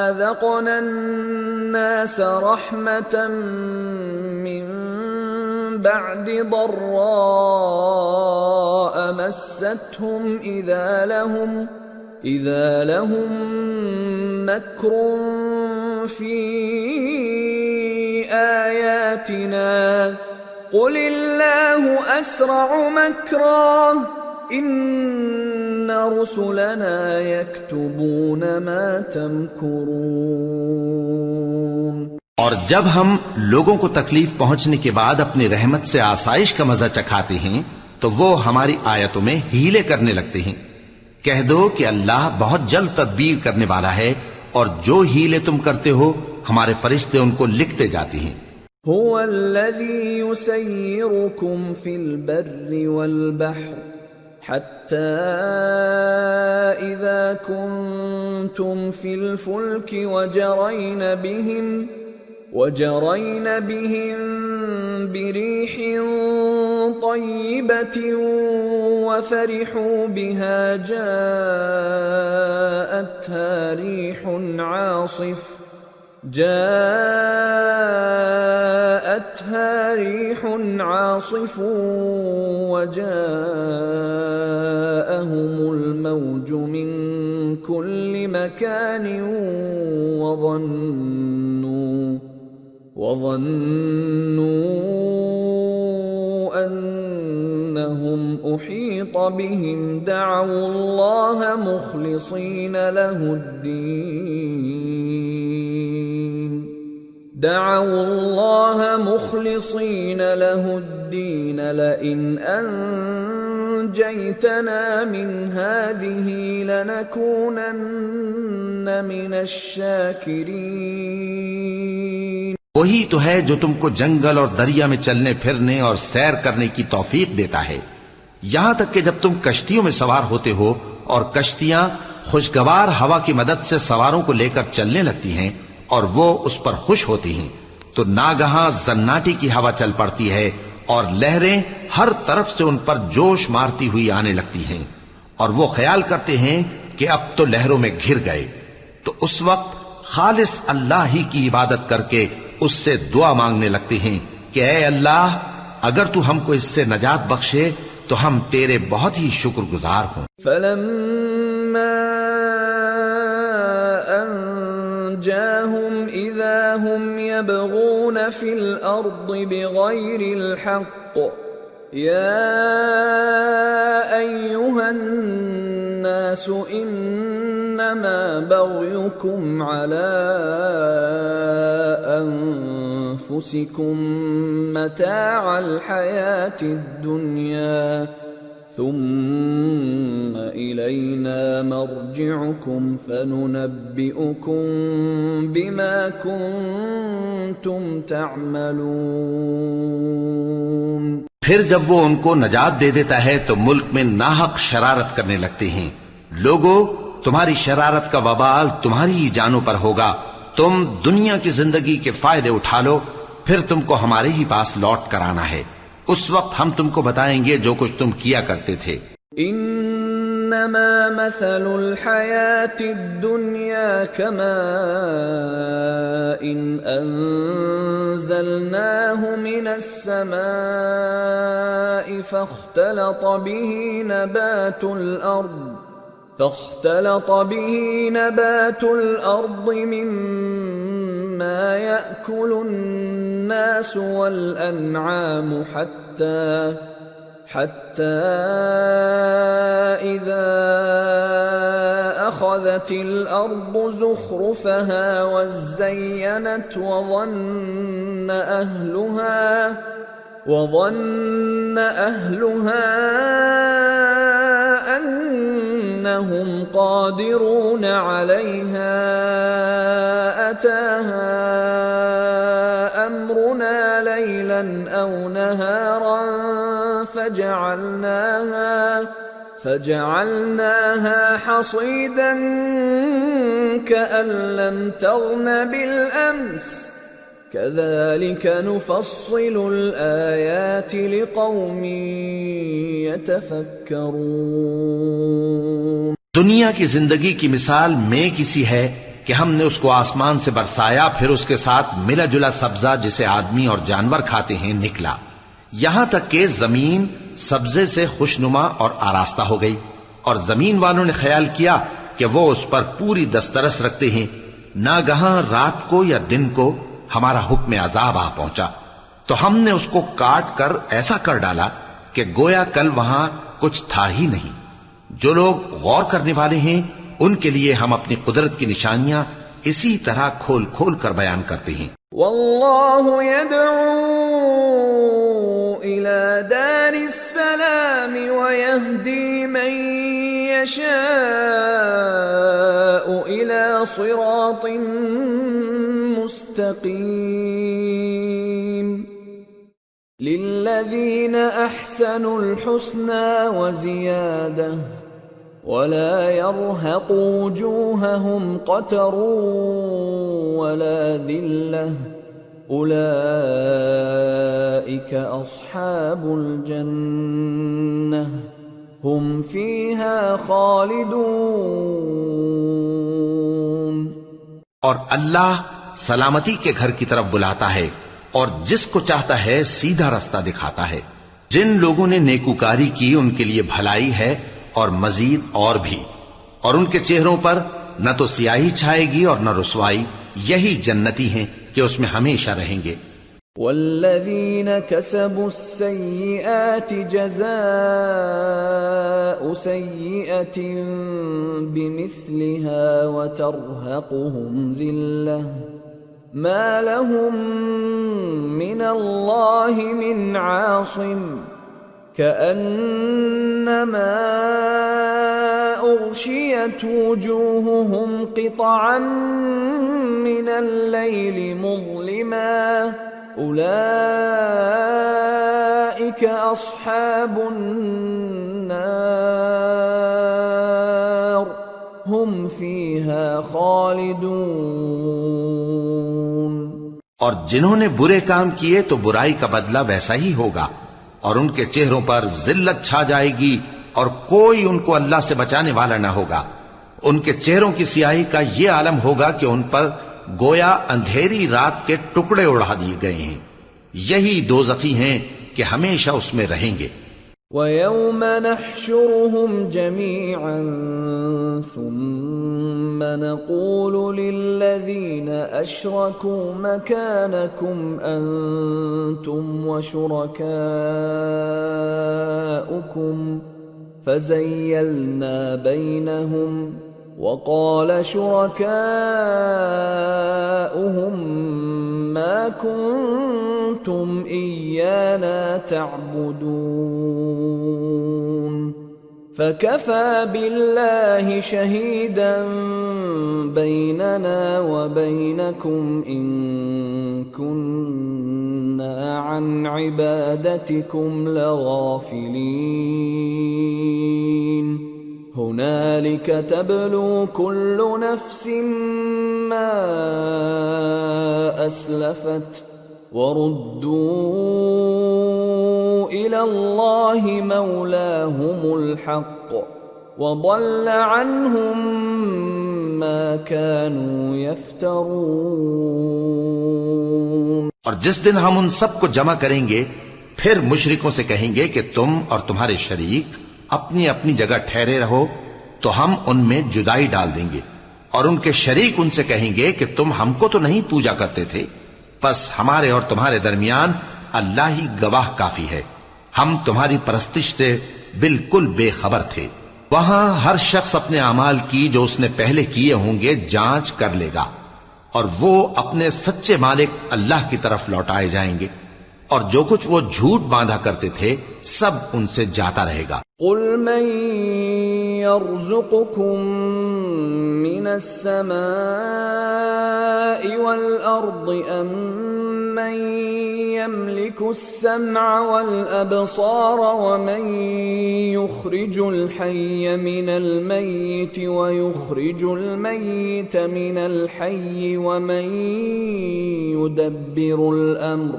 أَذَقْنَا النَّاسَ رَحْمَةً مِّن بَعْدِ ضَرَّاءَ مَسَّتْهُمْ إِذَا لَهُم مَّكْرٌ فِي آيَاتِنَا قُلِ اللَّهُ أَسْرَعُ مَكْرًا إِنَّ رُسُلَنَا يَكْتُبُونَ مَا تَمْكُرُونَ۔ اور جب ہم لوگوں کو تکلیف پہنچنے کے بعد اپنی رحمت سے آسائش کا مزہ چکھاتے ہیں تو وہ ہماری آیتوں میں ہیلے کرنے لگتے ہیں۔ کہہ دو کہ اللہ بہت جلد تدبیر کرنے والا ہے، اور جو ہیلے تم کرتے ہو ہمارے فرشتے ان کو لکھتے جاتے ہیں۔ هو الذي يسيركم في البر والبحر حتى إذا كنتم في الفلك وجرين بهم بريح طيبة وفرحوا بها جاءتها ريح عاصف وجاءهم الموج من كل مكان وظنوا أنهم أحيط بهم دعوا الله مخلصين له الدين لئن أنجيتنا من هذه لنكونن من الشاكرين۔ وہی تو ہے جو تم کو جنگل اور دریا میں چلنے پھرنے اور سیر کرنے کی توفیق دیتا ہے، یہاں تک کہ جب تم کشتیوں میں سوار ہوتے ہو اور کشتیاں خوشگوار ہوا کی مدد سے سواروں کو لے کر چلنے لگتی ہیں اور وہ اس پر خوش ہوتی ہیں، تو ناگہاں زناٹی کی ہوا چل پڑتی ہے اور لہریں ہر طرف سے ان پر جوش مارتی ہوئی آنے لگتی ہیں، اور وہ خیال کرتے ہیں کہ اب تو لہروں میں گھر گئے، تو اس وقت خالص اللہ ہی کی عبادت کر کے اس سے دعا مانگنے لگتے ہیں کہ اے اللہ، اگر تو ہم کو اس سے نجات بخشے تو ہم تیرے بہت ہی شکر گزار ہوں۔ فَلَمَّا أَنْجَاهُمْ إِذَا هُمْ يَبْغُونَ فِي الْأَرْضِ بِغَيْرِ الْحَقِّ يَا أَيُّهَا النَّاسُ إِنَّمَا بَغْيُكُمْ عَلَىٰ أَنفُسِكُمْ مَتَاعَ الْحَيَاةِ الدُّنْيَا ثُمَّ إِلَيْنَا مَرْجِعُكُمْ فَنُنَبِّئُكُمْ بِمَا كُنتُمْ تَعْمَلُونَ۔ پھر جب وہ ان کو نجات دے دیتا ہے تو ملک میں ناحق شرارت کرنے لگتے ہیں، لوگو تمہاری شرارت کا وبال تمہاری ہی جانوں پر ہوگا. تم دنیا کی زندگی کے فائدے اٹھا لو، پھر تم کو ہمارے ہی پاس لوٹ کر آنا ہے. اس وقت ہم تم کو بتائیں گے جو کچھ تم کیا کرتے تھے. انما مثل الحیات الدنیا كماء انزلناه من السماء فاختلط به نبات الأرض مما يأكل الناس والأنعام حتى إذا أخذت الأرض زخرفها وزينت وظن أهلها أنهم قادرون عليها أتاها أمرنا ليلا أو نهارا فجعلناها حصيدا كأن لم تغن بالأمس كذلك نفصل الآيات لقوم يتفكرون. دنیا کی زندگی کی مثال میں کسی ہے کہ ہم نے اس کو آسمان سے برسایا، پھر اس کے ساتھ ملا جلا سبزہ جسے آدمی اور جانور کھاتے ہیں نکلا، یہاں تک کہ زمین سبزے سے خوشنما اور آراستہ ہو گئی، اور زمین والوں نے خیال کیا کہ وہ اس پر پوری دسترس رکھتے ہیں. ناگہاں رات کو یا دن کو ہمارا حکم عذاب آ پہنچا تو ہم نے اس کو کاٹ کر ایسا کر ڈالا کہ گویا کل وہاں کچھ تھا ہی نہیں. جو لوگ غور کرنے والے ہیں ان کے لیے ہم اپنی قدرت کی نشانیاں اسی طرح کھول کھول کر بیان کرتے ہیں. واللہ يدعو إلى دار السلام ويهدي من يشاء إلى صراط مستقيم. للذين أحسنوا الحسنى وزيادة ولا يرهق وجوههم قتر ولا ذلة أولئك أصحاب الجنة هم فيها خالدون. اور اللہ سلامتی کے گھر کی طرف بلاتا ہے اور جس کو چاہتا ہے سیدھا رستہ دکھاتا ہے. جن لوگوں نے نیکوکاری کی ان کے لیے بھلائی ہے اور مزید اور بھی، اور ان کے چہروں پر نہ تو سیاہی چھائے گی اور نہ رسوائی. یہی جنتی ہیں کہ اس میں ہمیشہ رہیں گے. والذین كسبوا السیئات جزاء سیئة بمثلها وترهقهم ذلة ما لهم من الله من عاصم كأنما أغشيت وجوههم قطعا من الليل مظلما أولئك أصحاب النار هم فيها خالدون. اور جنہوں نے برے کام کیے تو برائی کا بدلہ ویسا ہی ہوگا، اور ان کے چہروں پر ذلت چھا جائے گی اور کوئی ان کو اللہ سے بچانے والا نہ ہوگا. ان کے چہروں کی سیاہی کا یہ عالم ہوگا کہ ان پر گویا اندھیری رات کے ٹکڑے اڑا دیے گئے ہیں. یہی دوزخی ہیں کہ ہمیشہ اس میں رہیں گے. وَيَوْمَ نَحْشُرُهُمْ جَمِيعًا ثُمَّ نَقُولُ لِلَّذِينَ أَشْرَكُوا مَكَانَكُمْ أَنْتُمْ وَشُرَكَاؤُكُمْ فَزَيَّلْنَا بَيْنَهُمْ وَقَالَ شُرَكَاؤُهُمْ مَا كُنْتُمْ إِيَّانَا تَعْبُدُونَ فَكَفَى بِاللَّهِ شَهِيدًا بَيْنَنَا وَبَيْنَكُمْ إِن كُنَّا عَنْ عِبَادَتِكُمْ لَغَافِلِينَ. هنالك تبلو كل نفس ما أسلفت وردوا إلى الله مولاهم الحق وضل عنهم ما كانوا يفترون۔ اور جس دن ہم ان سب کو جمع کریں گے پھر مشرکوں سے کہیں گے کہ تم اور تمہارے شریک اپنی اپنی جگہ ٹھہرے رہو تو ہم ان میں جدائی ڈال دیں گے، اور ان کے شریک ان سے کہیں گے کہ تم ہم کو تو نہیں پوجا کرتے تھے، بس ہمارے اور تمہارے درمیان اللہ ہی گواہ کافی ہے، ہم تمہاری پرستش سے بالکل بے خبر تھے۔ وہاں ہر شخص اپنے اعمال کی جو اس نے پہلے کیے ہوں گے جانچ کر لے گا، اور وہ اپنے سچے مالک اللہ کی طرف لوٹائے جائیں گے، اور جو کچھ وہ جھوٹ باندھا کرتے تھے سب ان سے جاتا رہے گا۔ قل من يرزقكم من السماء والأرض أم من يملك السمع والأبصار ومن يخرج الحي من الميت ويخرج الميت من الحي ومن يدبر الأمر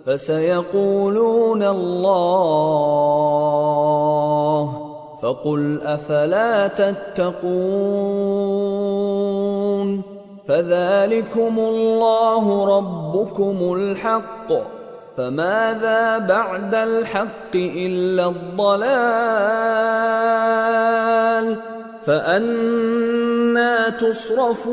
فسيقولون الله فقل أفلا تتقون فذلكم الله ربكم الحق فماذا بعد الحق إلا الضلال فأنى تصرفون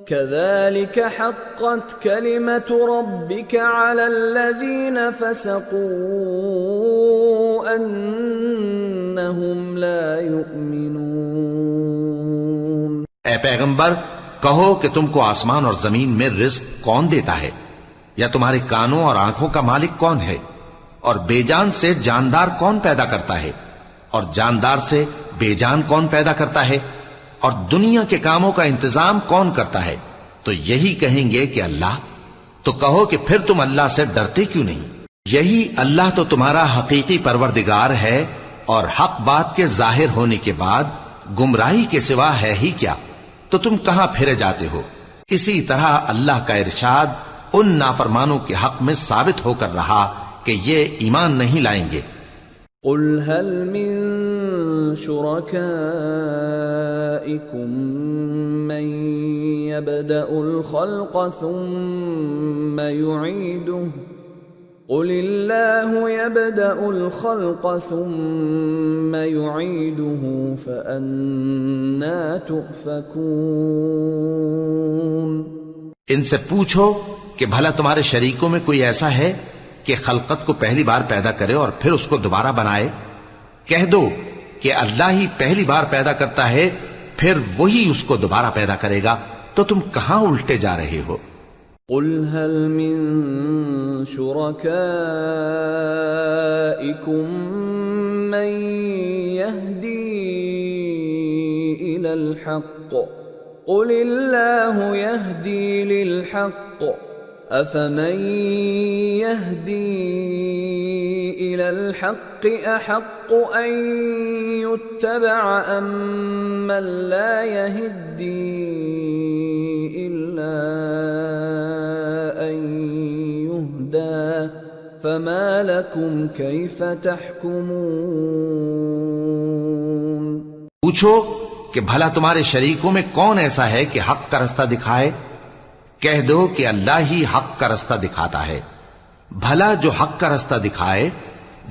كذلك حقت كلمة ربك على الذين فسقوا أنهم لا يؤمنون۔ اے پیغمبر کہو کہ تم کو آسمان اور زمین میں رزق کون دیتا ہے، یا تمہارے کانوں اور آنکھوں کا مالک کون ہے، اور بے جان سے جاندار کون پیدا کرتا ہے، اور جاندار سے بے جان کون پیدا کرتا ہے، اور دنیا کے کاموں کا انتظام کون کرتا ہے؟ تو یہی کہیں گے کہ اللہ۔ تو کہو کہ پھر تم اللہ سے ڈرتے کیوں نہیں؟ یہی اللہ تو تمہارا حقیقی پروردگار ہے، اور حق بات کے ظاہر ہونے کے بعد گمراہی کے سوا ہے ہی کیا؟ تو تم کہاں پھرے جاتے ہو؟ اسی طرح اللہ کا ارشاد ان نافرمانوں کے حق میں ثابت ہو کر رہا کہ یہ ایمان نہیں لائیں گے۔ قل هل من شركائكم من يبدأ الخلق ثم يعيده قل الله يبدأ الخلق ثم يعيده فأنى تؤفكون۔ ان سے پوچھو کہ بھلا تمہارے شریکوں میں کوئی ایسا ہے کہ خلقت کو پہلی بار پیدا کرے اور پھر اس کو دوبارہ بنائے؟ کہہ دو کہ اللہ ہی پہلی بار پیدا کرتا ہے پھر وہی اس کو دوبارہ پیدا کرے گا، تو تم کہاں الٹے جا رہے ہو؟ قل هل من شركائكم من يهدي إلى الحق قل الله يهدي للحق أفمن يهدي إلى الحق أحق أن يتبع أم من لا يهدي إلا أن يهدى فما لكم كيف تحكمون۔ پوچھو کہ بھلا تمہارے شریکوں میں کون ایسا ہے کہ حق کا رستہ دکھائے؟ کہہ دو کہ اللہ ہی حق کا رستہ دکھاتا ہے۔ بھلا جو حق کا رستہ دکھائے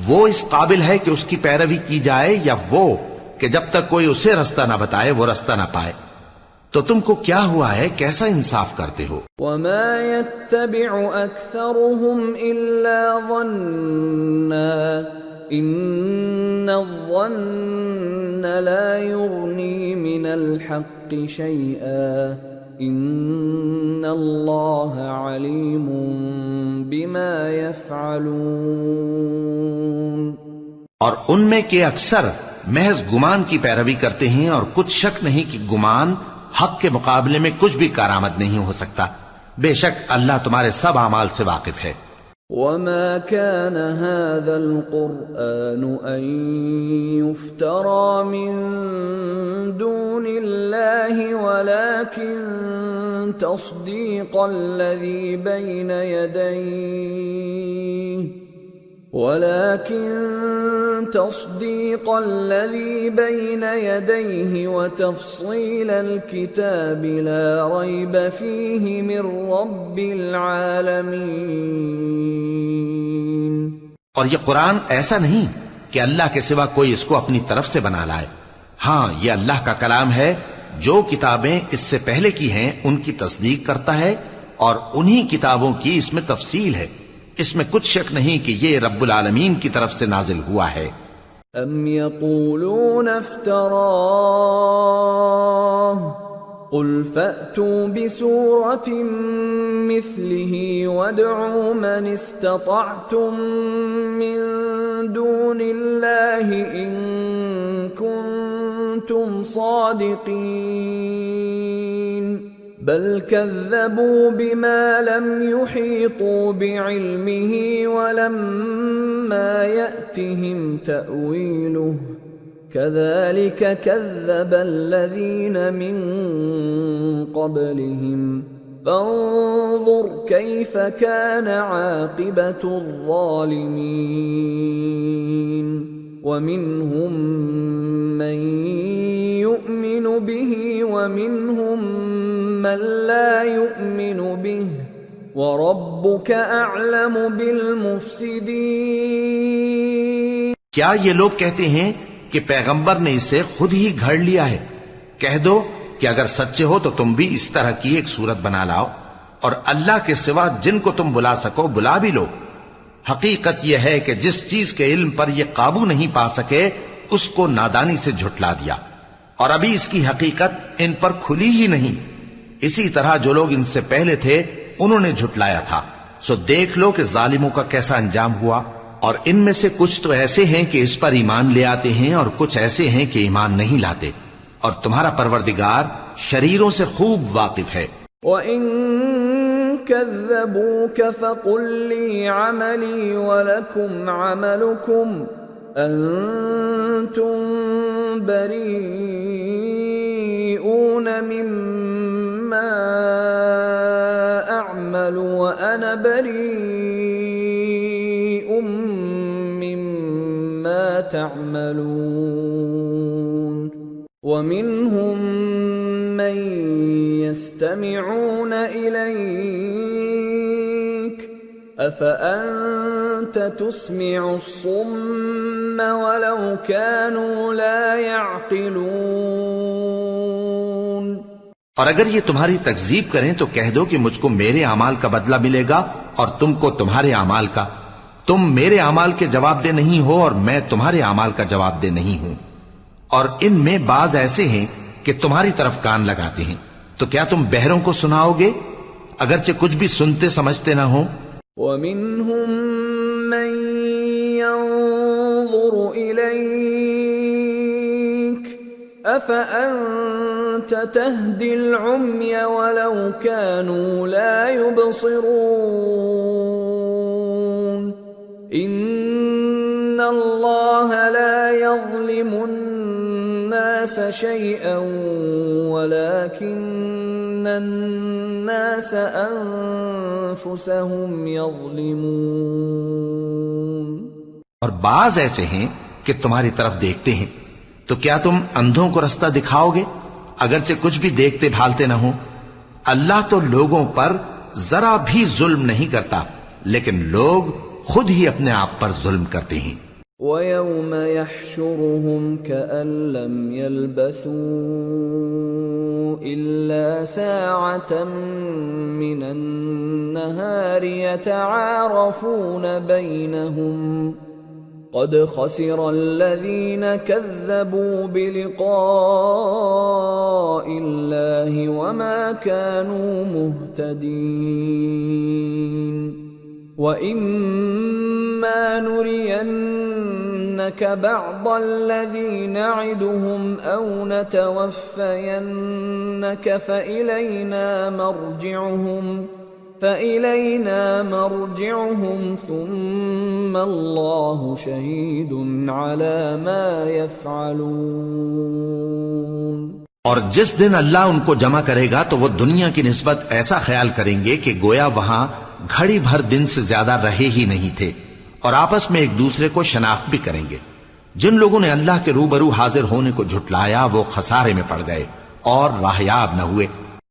وہ اس قابل ہے کہ اس کی پیروی کی جائے، یا وہ کہ جب تک کوئی اسے رستہ نہ بتائے وہ رستہ نہ پائے؟ تو تم کو کیا ہوا ہے، کیسا انصاف کرتے ہو؟ وما يتبع أكثرهم إلا ظنا إن الظن لا يغني من الحق شيئا ان اللہ علیم بما یفعلون۔ اور ان میں کے اکثر محض گمان کی پیروی کرتے ہیں، اور کچھ شک نہیں کہ گمان حق کے مقابلے میں کچھ بھی کارآمد نہیں ہو سکتا۔ بے شک اللہ تمہارے سب اعمال سے واقف ہے۔ وما كان هذا القرآن أن يفترى من دون الله ولكن تصديق الذي بين يديه وتفصيل الكتاب لا ريب فيه من رب العالمين. اور یہ قرآن ایسا نہیں کہ اللہ کے سوا کوئی اس کو اپنی طرف سے بنا لائے. ہاں یہ اللہ کا کلام ہے. جو کتابیں اس سے پہلے کی ہیں ان کی تصدیق کرتا ہے اور انہی کتابوں کی اس میں تفصیل ہے. اس میں کچھ شک نہیں کہ یہ رب العالمین کی طرف سے نازل ہوا ہے. ام یقولون افتراہ قل فأتوا بسورة مثله وادعوا من استطعتم من دون الله إن كنتم صادقين بل كذبوا بما لم يحيطوا بعلمه ولما يأتهم تأويله كذلك كذب الذين من قبلهم فانظر كيف كان عاقبة الظالمين ومنهم من يؤمن به ومنهم من لا يؤمن به وَرَبُّكَ أَعْلَمُ بِالْمُفْسِدِينَ. کیا یہ لوگ کہتے ہیں کہ پیغمبر نے اسے خود ہی گھڑ لیا ہے؟ کہہ دو کہ اگر سچے ہو تو تم بھی اس طرح کی ایک صورت بنا لاؤ اور اللہ کے سوا جن کو تم بلا سکو بلا بھی لو. حقیقت یہ ہے کہ جس چیز کے علم پر یہ قابو نہیں پا سکے اس کو نادانی سے جھٹلا دیا اور ابھی اس کی حقیقت ان پر کھلی ہی نہیں. اسی طرح جو لوگ ان سے پہلے تھے انہوں نے جھٹلایا تھا. سو دیکھ لو کہ ظالموں کا کیسا انجام ہوا. اور ان میں سے کچھ تو ایسے ہیں کہ اس پر ایمان لے آتے ہیں اور کچھ ایسے ہیں کہ ایمان نہیں لاتے. اور تمہارا پروردگار شریروں سے خوب واقف ہے. وَإِن كَذَّبُوكَ فَقُل لِّي عَمَلِي وَلَكُمْ عَمَلُكُمْ أَنتُم بَرِيئُونَ مِمَّا أَعْمَلُ وَأَنَا بَرِيءٌ مِّمَّا تَعْمَلُونَ. وَمِنْهُمْ مَن يَسْتَمِعُونَ إِلَيْكَ أَفَأَنْتَ تُسْمِعُ الصُّمَّ وَلَوْ كَانُوا لَا يَعْقِلُونَ. اور اگر یہ تمہاری تکذیب کریں تو کہہ دو کہ مجھ کو میرے اعمال کا بدلہ ملے گا اور تم کو تمہارے اعمال کا. تم میرے اعمال کے جواب دہ نہیں ہو اور میں تمہارے اعمال کا جواب دہ نہیں ہوں. اور ان میں بعض ایسے ہیں کہ تمہاری طرف کان لگاتے ہیں. تو کیا تم بہروں کو سناؤ گے اگرچہ کچھ بھی سنتے سمجھتے نہ ہو؟ وَمِنْهُمْ مَنْ يَنظُرُ إِلَيْكَ أَفَأَنْتَ تَهْدِي الْعُمْيَ وَلَوْ كَانُوا لَا يُبْصِرُونَ. إِنَّ اللَّهَ لَا يَظْلِمُ النَّاسَ شَيْئًا وَلَكِنَّ النَّاسَ أَنفُسَهُمْ يَظْلِمُونَ. اور بعض ایسے ہیں کہ تمہاری طرف دیکھتے ہیں. تو کیا تم اندھوں کو رستہ دکھاؤ گے اگرچہ کچھ بھی دیکھتے بھالتے نہ ہو؟ اللہ تو لوگوں پر ذرا بھی ظلم نہیں کرتا لیکن لوگ خود ہی اپنے آپ پر ظلم کرتے ہیں. وَيَوْمَ يَحْشُرُهُمْ كَأَن لَّمْ يَلْبَثُوا إِلَّا سَاعَةً مِّنَ النَّهَارِ يَتَعَارَفُونَ بَيْنَهُمْ قَدْ خَسِرَ الَّذِينَ كَذَّبُوا بِلِقَاءِ اللَّهِ وَمَا كَانُوا مُهْتَدِينَ. وَإِمَّا نُرِيَنَّكَ بَعْضَ الَّذِي نَعِدُهُمْ أَوْ نَتَوَفَّيَنَّكَ فَإِلَيْنَا مَرْجِعُهُمْ فإلينا مرجعهم ثم الله شهيد على ما يفعلون۔ اور جس دن اللہ ان کو جمع کرے گا تو وہ دنیا کی نسبت ایسا خیال کریں گے کہ گویا وہاں گھڑی بھر دن سے زیادہ رہے ہی نہیں تھے، اور آپس میں ایک دوسرے کو شناخت بھی کریں گے۔ جن لوگوں نے اللہ کے روبرو حاضر ہونے کو جھٹلایا وہ خسارے میں پڑ گئے اور راہیاب نہ ہوئے۔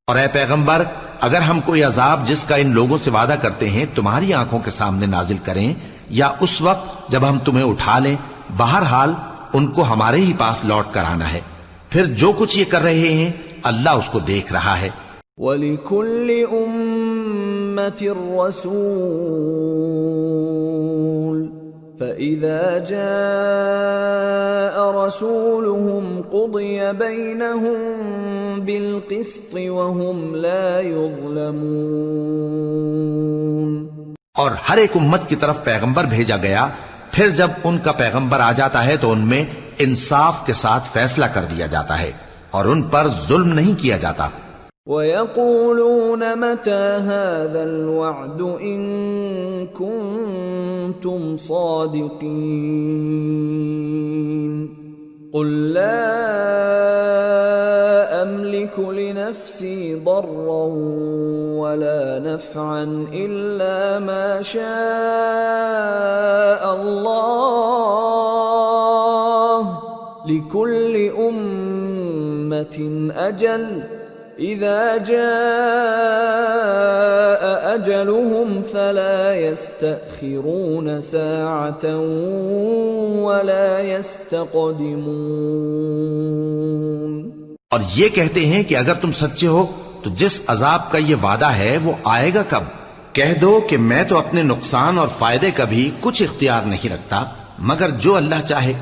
اور اے پیغمبر، اگر ہم کوئی عذاب جس کا ان لوگوں سے وعدہ کرتے ہیں تمہاری آنکھوں کے سامنے نازل کریں یا اس وقت جب ہم تمہیں اٹھا لیں، بہرحال ان کو ہمارے ہی پاس لوٹ کر آنا ہے، پھر جو کچھ یہ کر رہے ہیں اللہ اس کو دیکھ رہا ہے۔ وَلِكُلِّ أُمَّةٍ رَسُولٌ فَإِذَا جَاءَ رَسُولُهُمْ قُضِيَ بَيْنَهُم بِالْقِسْطِ وَهُمْ لَا يُظْلَمُونَ۔ اور ہر ایک امت کی طرف پیغمبر بھیجا گیا، پھر جب ان کا پیغمبر آ جاتا ہے تو ان میں انصاف کے ساتھ فیصلہ کر دیا جاتا ہے اور ان پر ظلم نہیں کیا جاتا۔ وَيَقُولُونَ مَتَى هَذَا الْوَعْدُ إِن كُنتُمْ صَادِقِينَ قُل لَّا أَمْلِكُ لِنَفْسِي ضَرًّا وَلَا نَفْعًا إِلَّا مَا شَاءَ اللَّهُ لِكُلِّ أُمَّةٍ أَجَلٌ إِذَا جَاءَ أَجَلُهُمْ فَلَا يَسْتَأْخِرُونَ سَاعَةً وَلَا يَسْتَقْدِمُونَ۔ اور یہ کہتے ہیں کہ اگر تم سچے ہو تو جس عذاب کا یہ وعدہ ہے وہ آئے گا کب؟ کہہ دو کہ میں تو اپنے نقصان اور فائدے کا بھی کچھ اختیار نہیں رکھتا مگر جو اللہ چاہے۔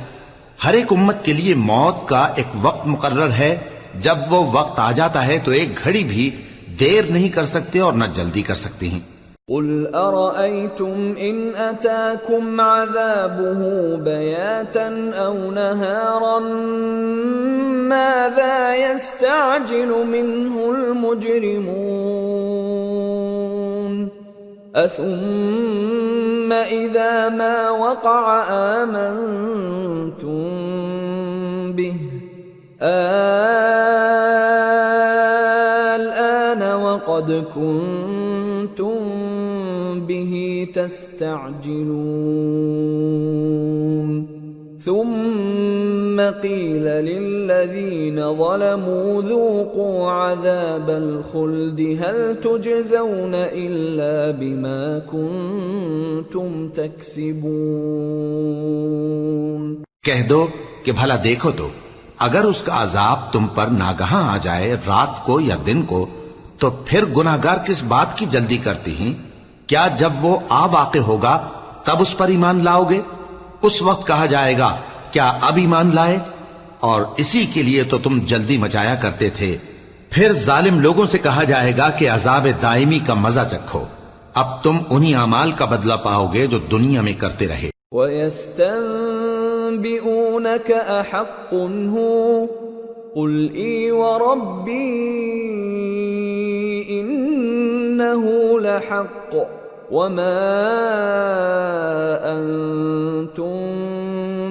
ہر ایک امت کے لیے موت کا ایک وقت مقرر ہے، جب وہ وقت آ جاتا ہے تو ایک گھڑی بھی دیر نہیں کر سکتے اور نہ جلدی کر سکتے ہیں۔ قُلْ أَرَأَيْتُمْ إِنْ أَتَاكُمْ عَذَابُهُ بَيَاتًا أَوْ نَهَارًا مَاذَا يَسْتَعْجِلُ مِنْهُ الْمُجْرِمُونَ أَثُمَّ إِذَا مَا وَقَعَ آمَنْتُمْ بِهِ الآن وقد كنتم به تستعجلون ثم قيل للذين ظلموا ذوقوا عذاب الخلد هل تجزون إلا بما كنتم تكسبون۔ کہہ دو کہ بھلا دیکھو تو اگر اس کا عذاب تم پر ناگہاں آ جائے رات کو یا دن کو تو پھر گناہگار کس بات کی جلدی کرتی ہیں؟ کیا جب وہ آ واقع ہوگا تب اس پر ایمان لاؤ گے؟ اس وقت کہا جائے گا کیا اب ایمان لائے؟ اور اسی کے لیے تو تم جلدی مچایا کرتے تھے۔ پھر ظالم لوگوں سے کہا جائے گا کہ عذاب دائمی کا مزہ چکھو، اب تم انہی اعمال کا بدلہ پاؤ گے جو دنیا میں کرتے رہے۔ وَيَسْتَنبِئُونَكَ أَحَقٌّ هُوَ قُلْ إِي وَرَبِّي إِنَّهُ لَحَقٌّ وَمَا أَنْتُمْ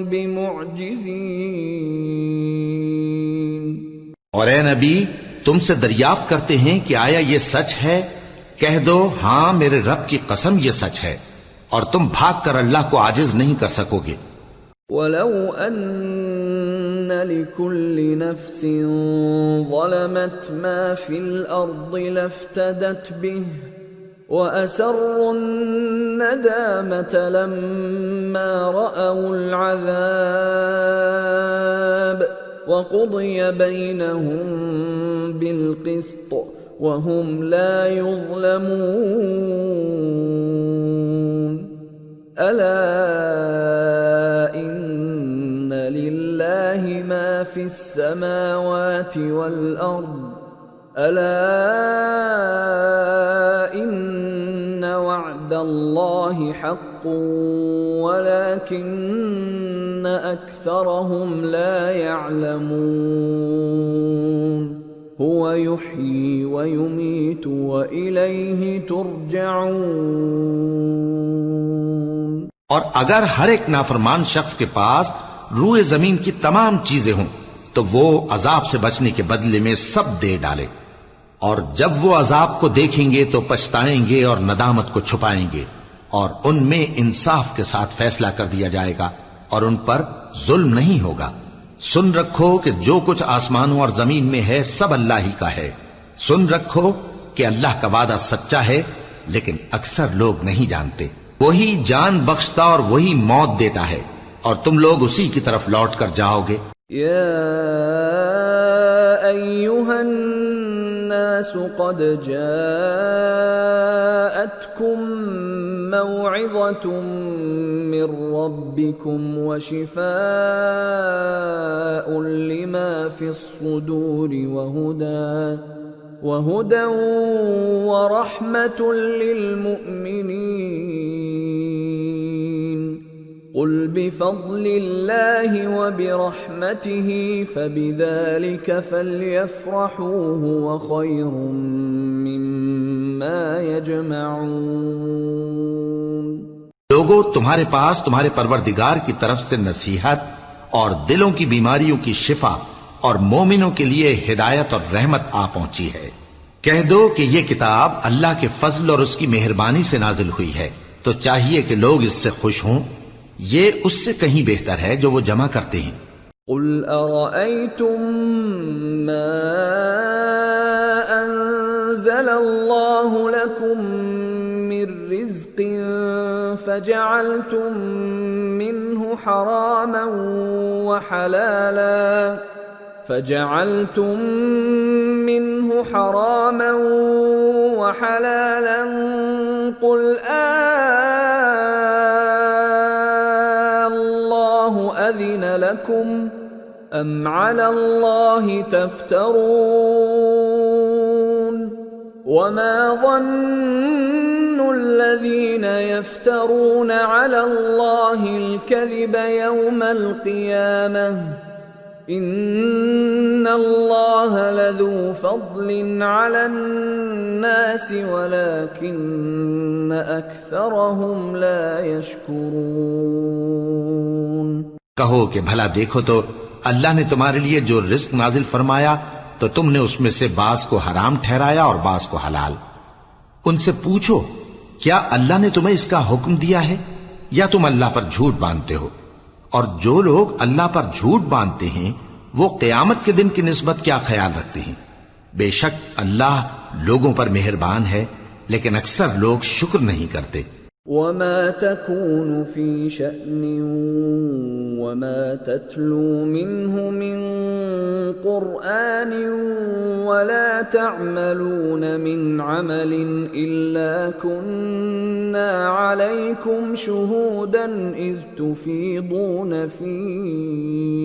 بِمُعْجِزِينَ۔ اور اے نبی تم سے دریافت کرتے ہیں کہ آیا یہ سچ ہے؟ کہہ دو ہاں میرے رب کی قسم یہ سچ ہے، اور تم بھاگ کر اللہ کو عاجز نہیں کر سکو گے۔ وَلَوْ أَنَّ لِكُلِّ نَفْسٍ ظَلَمَتْ مَا فِي الْأَرْضِ لَافْتَدَتْ بِهِ وَأَسَرُّوا النَّدَامَةَ لَمَّا رَأَوُا الْعَذَابَ وَقُضِيَ بَيْنَهُم بِالْقِسْطِ وَهُمْ لَا يُظْلَمُونَ۔ أَلَا إِنَّ لِلَّهِ مَا فِي السَّمَاوَاتِ وَالْأَرْضِ أَلَا إِنَّ وَعْدَ اللَّهِ حَقٌّ وَلَكِنَّ أَكْثَرَهُمْ لَا يَعْلَمُونَ۔ هو يحيي ويميت وإليه ترجعون۔ اور اگر ہر ایک نافرمان شخص کے پاس روئے زمین کی تمام چیزیں ہوں تو وہ عذاب سے بچنے کے بدلے میں سب دے ڈالے، اور جب وہ عذاب کو دیکھیں گے تو پچھتائیں گے اور ندامت کو چھپائیں گے، اور ان میں انصاف کے ساتھ فیصلہ کر دیا جائے گا اور ان پر ظلم نہیں ہوگا۔ سن رکھو کہ جو کچھ آسمانوں اور زمین میں ہے سب اللہ ہی کا ہے۔ سن رکھو کہ اللہ کا وعدہ سچا ہے، لیکن اکثر لوگ نہیں جانتے۔ وہی جان بخشتا اور وہی موت دیتا ہے، اور تم لوگ اسی کی طرف لوٹ کر جاؤ گے۔ يا أيها الناس قد جاءتكم موعظة من ربكم وشفاء لما في الصدور وهدى ورحمة للمؤمنين۔ قل بفضل الله وبرحمته فبذلك فليفرحوا هو خير مما يجمعون۔ لوگو، تمہارے پاس تمہارے پروردگار کی طرف سے نصیحت اور دلوں کی بیماریوں کی شفا اور مومنوں کے لیے ہدایت اور رحمت آ پہنچی ہے۔ کہہ دو کہ یہ کتاب اللہ کے فضل اور اس کی مہربانی سے نازل ہوئی ہے، تو چاہیے کہ لوگ اس سے خوش ہوں۔ یہ اس سے کہیں بہتر ہے جو وہ جمع کرتے ہیں۔ قل ارأيتم ما انزل الله لكم من رزق فجعلتم منه حراما وحلالا قل الله أذن لكم أم على الله تفترون؟ وما ظن الذين يفترون على الله الكذب يوم القيامة إن الله لذو فضل على الناس ولكن أكثرهم لا يشكرون۔ کہو کہ بھلا دیکھو تو اللہ نے تمہارے لیے جو رزق نازل فرمایا تو تم نے اس میں سے بعض کو حرام ٹھہرایا اور بعض کو حلال۔ ان سے پوچھو کیا اللہ نے تمہیں اس کا حکم دیا ہے یا تم اللہ پر جھوٹ باندھتے ہو؟ اور جو لوگ اللہ پر جھوٹ باندھتے ہیں وہ قیامت کے دن کی نسبت کیا خیال رکھتے ہیں؟ بے شک اللہ لوگوں پر مہربان ہے، لیکن اکثر لوگ شکر نہیں کرتے۔ وما تكون في شأن وما تتلو منه من قرآن ولا تعملون من عمل إلا كنا عليكم شهودا إذ تفيضون فيه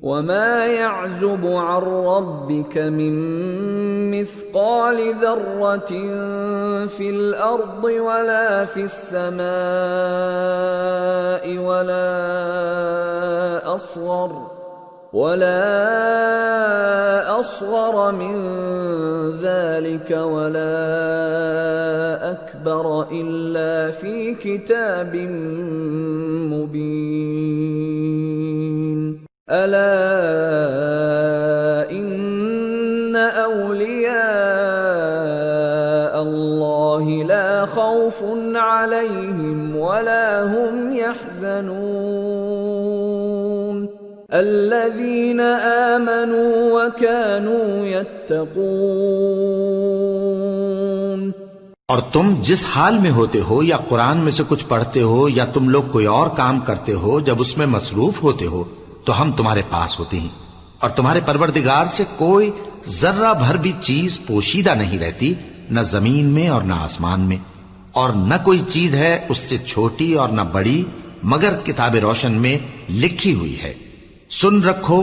وما يعزب عن ربك من مثقال ذرة في الأرض ولا في السماء ولا أصغر من ذلك ولا أكبر إلا في كتاب مبين۔ ألا إن أولياء الله لا خوف عليهم ولا هم يحزنون الذين آمنوا وكانوا يتقون۔ اور تم جس حال میں ہوتے ہو یا قرآن میں سے کچھ پڑھتے ہو یا تم لوگ کوئی اور کام کرتے ہو، جب اس میں مصروف ہوتے ہو تو ہم تمہارے پاس ہوتے ہیں، اور تمہارے پروردگار سے کوئی ذرہ بھر بھی چیز پوشیدہ نہیں رہتی، نہ زمین میں اور نہ آسمان میں، اور نہ کوئی چیز ہے اس سے چھوٹی اور نہ بڑی مگر کتاب روشن میں لکھی ہوئی ہے۔ سن رکھو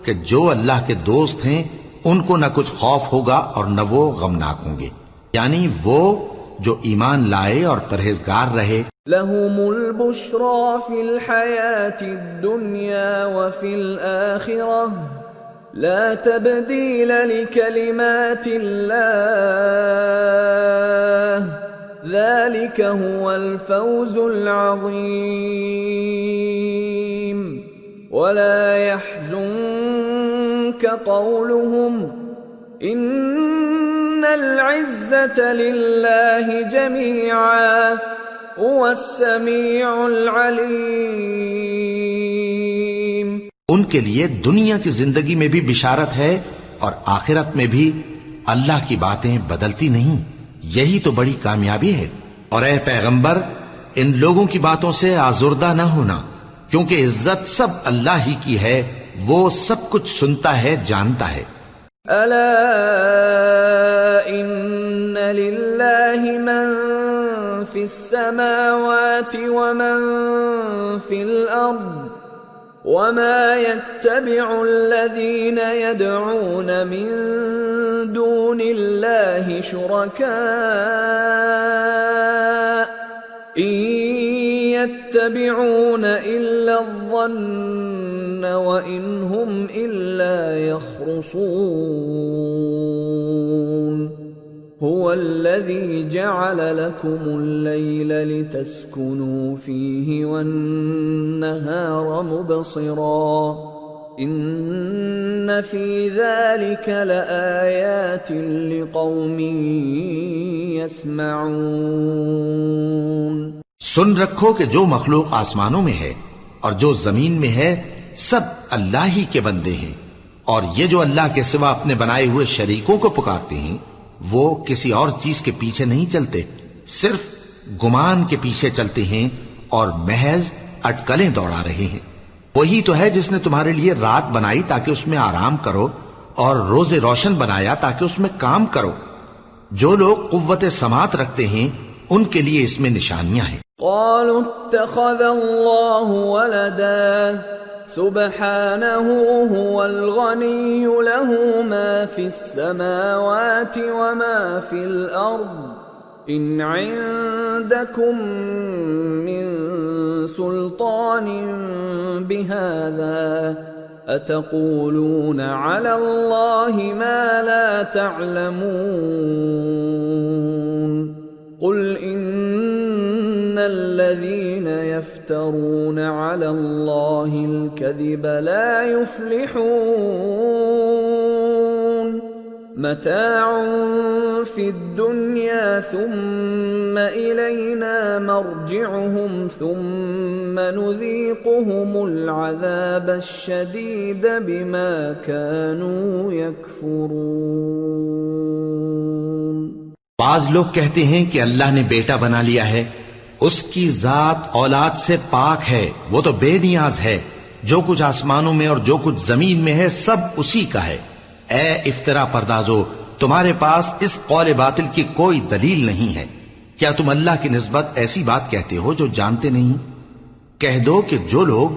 کہ جو اللہ کے دوست ہیں ان کو نہ کچھ خوف ہوگا اور نہ وہ غمناک ہوں گے، یعنی وہ جو ایمان لائے اور پرہیزگار رہے۔ لهم البشرى في الحياة الدنيا وفي الآخرة لا تبديل لكلمات الله ذلك هو الفوز العظيم ولا يحزنك قولهم إن العزة لله جميعا هو السميع العليم. ان کے لیے دنیا کی زندگی میں بھی بشارت ہے اور آخرت میں بھی اللہ کی باتیں بدلتی نہیں. یہی تو بڑی کامیابی ہے. اور اے پیغمبر ان لوگوں کی باتوں سے آزردہ نہ ہونا کیونکہ عزت سب اللہ ہی کی ہے. وہ سب کچھ سنتا ہے جانتا ہے. الا ان للہ من فی السماوات ومن فی الارض وما يتبع الذين يدعون من دون الله شركاء إن يتبعون إلا الظن وإن هم إلا يخرصون. هو الذي جعل لكم الليل لتسكنوا فيه والنهار مبصرا إن في ذلك لآيات لقوم يسمعون. سن رکھو کہ جو مخلوق آسمانوں میں ہے اور جو زمین میں ہے سب اللہ ہی کے بندے ہیں. اور یہ جو اللہ کے سوا اپنے بنائے ہوئے شریکوں کو پکارتے ہیں وہ کسی اور چیز کے پیچھے نہیں چلتے، صرف گمان کے پیچھے چلتے ہیں اور محض اٹکلیں دوڑا رہے ہیں. وہی تو ہے جس نے تمہارے لیے رات بنائی تاکہ اس میں آرام کرو اور روز روشن بنایا تاکہ اس میں کام کرو. جو لوگ قوت سماعت رکھتے ہیں ان کے لیے اس میں نشانیاں ہیں. قالوا اتخذ الله ولدا سبحانه هو الغني له ما في السماوات وما في الأرض إن عندكم من سلطان بهذا أتقولون على الله ما لا تعلمون. قل إن الذين يفترون على الله الكذب لا يفلحون. متاع في الدنيا ثم إلينا مرجعهم ثم نذيقهم العذاب الشديد بما كانوا يكفرون. بعض لوگ کہتے ہیں کہ اللہ نے بیٹا بنا لیا ہے. اس کی ذات اولاد سے پاک ہے، وہ تو بے نیاز ہے. جو کچھ آسمانوں میں اور جو کچھ زمین میں ہے سب اسی کا ہے. اے افترا پردازو، تمہارے پاس اس قول باطل کی کوئی دلیل نہیں ہے. کیا تم اللہ کی نسبت ایسی بات کہتے ہو جو جانتے نہیں؟ کہہ دو کہ جو لوگ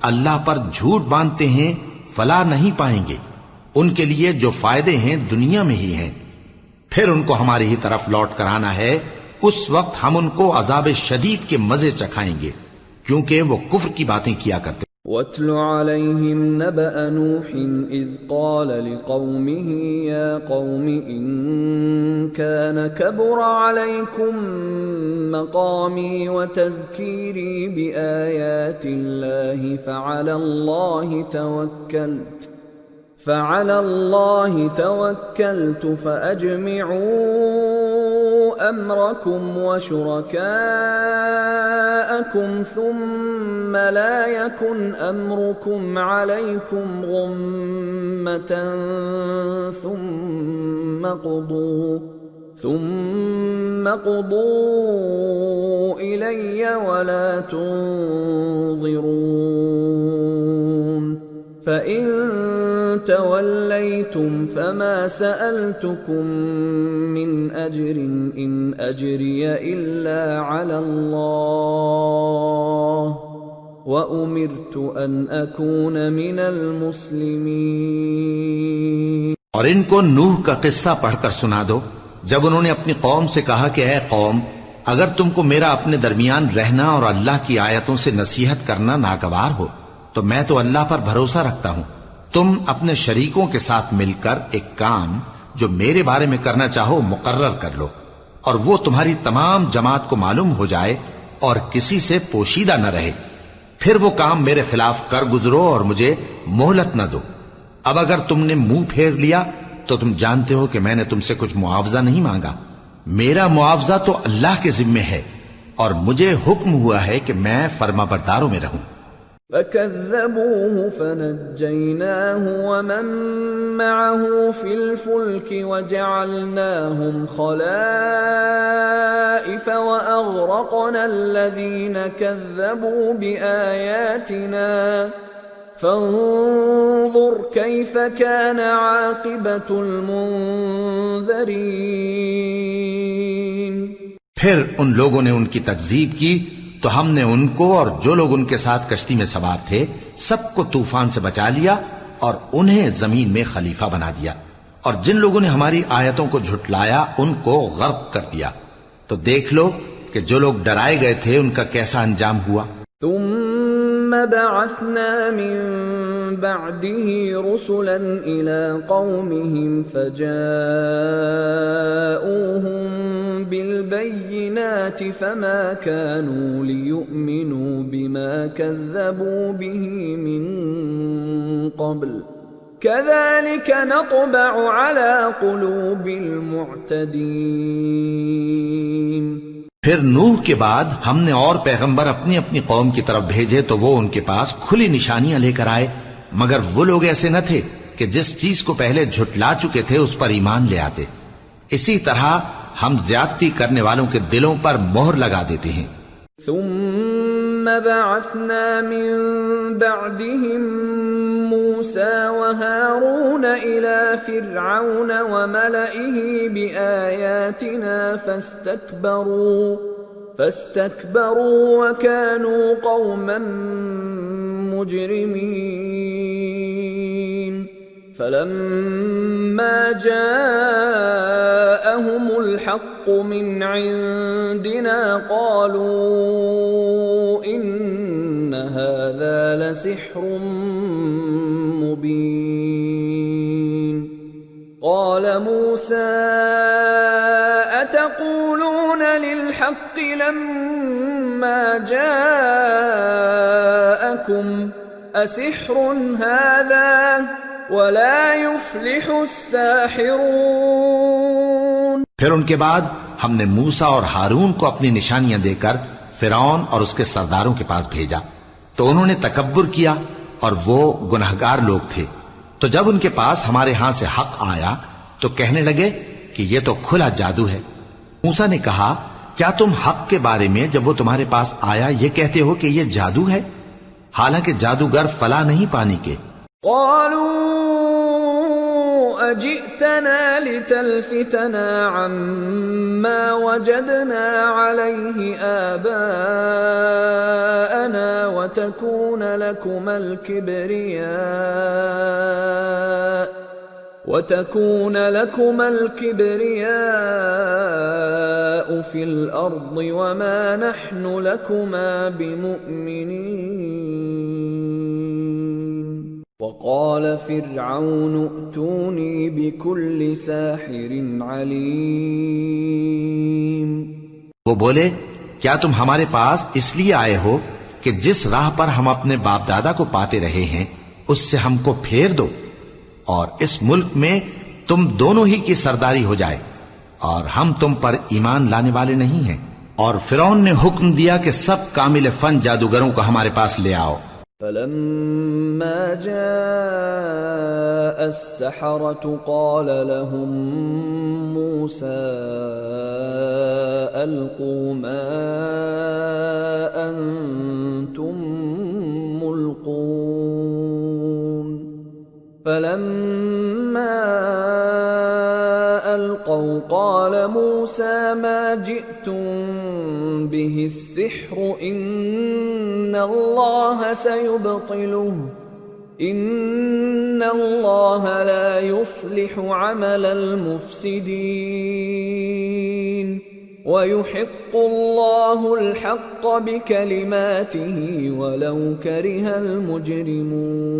اللہ پر جھوٹ باندھتے ہیں فلاح نہیں پائیں گے. ان کے لیے جو فائدے ہیں دنیا میں ہی ہیں، پھر ان کو ہماری ہی طرف لوٹ کر آنا ہے. اس وقت ہم ان کو عذاب شدید کے مزے چکھائیں گے کیونکہ وہ کفر کی باتیں کیا کرتے. وَاتْلُ عَلَيْهِمْ نَبَأَ نُوحٍ إِذْ قَالَ لِقَوْمِهِ يَا قَوْمِ إِن كَانَ كَبُرَ عَلَيْكُمْ مَقَامِي وَتَذْكِيرِي بِآيَاتِ اللَّهِ فعلى الله توكلت فأجمعوا أمركم وشركاءكم ثم لا يكن أمركم عليكم غمة ثم قضوا إلي ولا تنظرون. فَإِن تَوَلَّيْتُمْ فَمَا سَأَلْتُكُمْ مِنْ أَجْرٍ إِنْ أَجْرِيَ إِلَّا عَلَى اللَّهِ وَأُمِرْتُ أَنْ أَكُونَ مِنَ الْمُسْلِمِينَ. اور ان کو نوح کا قصہ پڑھ کر سنا دو جب انہوں نے اپنی قوم سے کہا کہ اے قوم، اگر تم کو میرا اپنے درمیان رہنا اور اللہ کی آیتوں سے نصیحت کرنا ناگوار ہو تو میں تو اللہ پر بھروسہ رکھتا ہوں، تم اپنے شریکوں کے ساتھ مل کر ایک کام جو میرے بارے میں کرنا چاہو مقرر کر لو، اور وہ تمہاری تمام جماعت کو معلوم ہو جائے اور کسی سے پوشیدہ نہ رہے، پھر وہ کام میرے خلاف کر گزرو اور مجھے مہلت نہ دو۔ اب اگر تم نے منہ پھیر لیا تو تم جانتے ہو کہ میں نے تم سے کچھ معاوضہ نہیں مانگا، میرا معاوضہ تو اللہ کے ذمے ہے، اور مجھے حکم ہوا ہے کہ میں فرما برداروں میں رہوں۔ فَكَذَّبُوهُ فَنَجَّيْنَاهُ وَمَن مَّعَهُ فِي الْفُلْكِ وَجَعَلْنَاهُمْ خَلَائِفَ وَأَغْرَقْنَا الَّذِينَ كَذَّبُوا بِآيَاتِنَا فَانظُرْ كَيْفَ كَانَ عَاقِبَةُ الْمُنذَرِينَ۔ پھر ان لوگوں نے ان کی تکذیب کی تو ہم نے ان کو اور جو لوگ ان کے ساتھ کشتی میں سوار تھے سب کو طوفان سے بچا لیا اور انہیں زمین میں خلیفہ بنا دیا، اور جن لوگوں نے ہماری آیتوں کو جھٹلایا ان کو غرق کر دیا۔ تو دیکھ لو کہ جو لوگ ڈرائے گئے تھے ان کا کیسا انجام ہوا۔ ثم بعثنا من بعده رسلا إلى قومهم فجاءوهم بالبينات فما كانوا ليؤمنوا بما كذبوا به من قبل كذلك نطبع على قلوب المعتدين۔ پھر نوح کے بعد ہم نے اور پیغمبر اپنی اپنی قوم کی طرف بھیجے تو وہ ان کے پاس کھلی نشانیاں لے کر آئے، مگر وہ لوگ ایسے نہ تھے کہ جس چیز کو پہلے جھٹلا چکے تھے اس پر ایمان لے آتے۔ اسی طرح ہم زیادتی کرنے والوں کے دلوں پر مہر لگا دیتے ہیں۔ ثم بعثنا من بعدهم موسى وهارون إلى فرعون وملئه بآياتنا فاستكبروا وكانوا قوما مجرمين۔ فلما جاءهم الحق من عندنا قالوا إن هذا لسحر مبين۔ قال موسى أتقولون للحق لما جاءكم أسحر هذا ولا يفلح الساحرون۔ پھر ان کے بعد ہم نے موسیٰ اور ہارون کو اپنی نشانیاں دے کر فرعون اور اس کے سرداروں کے پاس بھیجا، تو انہوں نے تکبر کیا اور وہ گنہگار لوگ تھے۔ تو جب ان کے پاس ہمارے ہاں سے حق آیا تو کہنے لگے کہ یہ تو کھلا جادو ہے۔ موسیٰ نے کہا کیا تم حق کے بارے میں جب وہ تمہارے پاس آیا یہ کہتے ہو کہ یہ جادو ہے، حالانکہ جادوگر فلاح نہیں پانی کے؟ قالوا أجئتنا لتلفتنا عما وجدنا عليه آباءنا وتكون لكما الكبرياء في الأرض وما نحن لكما بمؤمنين۔ وقال فرعون ائتوني بكل ساحر عليم۔ وہ بولے کیا تم ہمارے پاس اس لیے آئے ہو کہ جس راہ پر ہم اپنے باپ دادا کو پاتے رہے ہیں اس سے ہم کو پھیر دو، اور اس ملک میں تم دونوں ہی کی سرداری ہو جائے، اور ہم تم پر ایمان لانے والے نہیں ہیں۔ اور فرعون نے حکم دیا کہ سب کامل فن جادوگروں کو ہمارے پاس لے آؤ۔ فلما جاء السحرة قال لهم موسى ألقوا ما أنتم ملقون۔ فلما ألقوا قال موسى ما جئتم به السحر إن الله سيبطله إن الله لا يصلح عمل المفسدين ويحق الله الحق بكلماته ولو كره المجرمون۔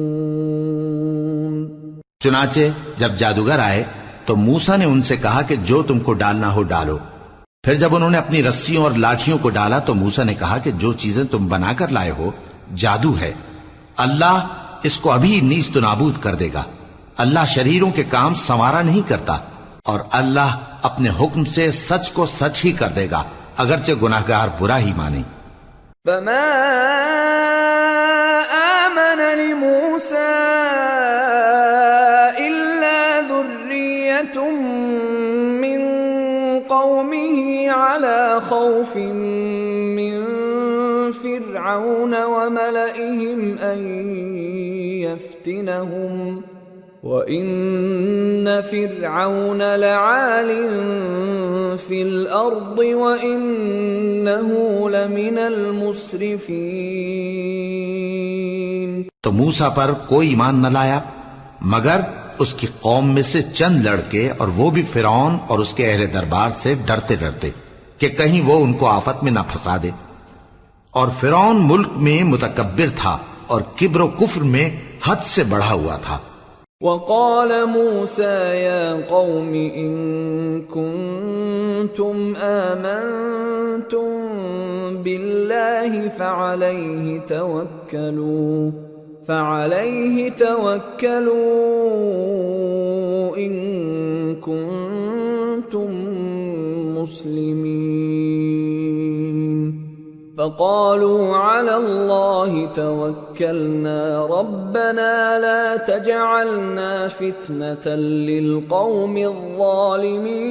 چنانچہ جب جادوگر آئے تو موسیٰ نے ان سے کہا کہ جو تم کو ڈالنا ہو ڈالو۔ پھر جب انہوں نے اپنی رسیوں اور لاٹھیوں کو ڈالا تو موسیٰ نے کہا کہ جو چیزیں تم بنا کر لائے ہو جادو ہے، اللہ اس کو ابھی نیست و نابود کر دے گا۔ اللہ شریروں کے کام سنوارا نہیں کرتا، اور اللہ اپنے حکم سے سچ کو سچ ہی کر دے گا، اگرچہ گناہگار برا ہی مانے۔ فما آمن لموسى إلا ذرية من قومه على خوف من فرعون وملئهم أن يفتنهم وَإِنَّ فِرْعَوْنَ لَعَالٍ فِي الْأَرْضِ وَإِنَّهُ لَمِنَ الْمُسْرِفِينَ۔ تو موسیٰ پر کوئی ایمان نہ لایا مگر اس کی قوم میں سے چند لڑکے، اور وہ بھی فرعون اور اس کے اہل دربار سے ڈرتے ڈرتے کہ کہیں وہ ان کو آفت میں نہ پھنسا دے۔ اور فرعون ملک میں متکبر تھا اور کبر و کفر میں حد سے بڑھا ہوا تھا۔ وقال موسى يا قوم إن كنتم آمنتم بالله فعليه توكلوا إن كنتم مسلمين۔ فقالوا على الله توكلنا ربنا لا تجعلنا فتنة للقوم الظالمين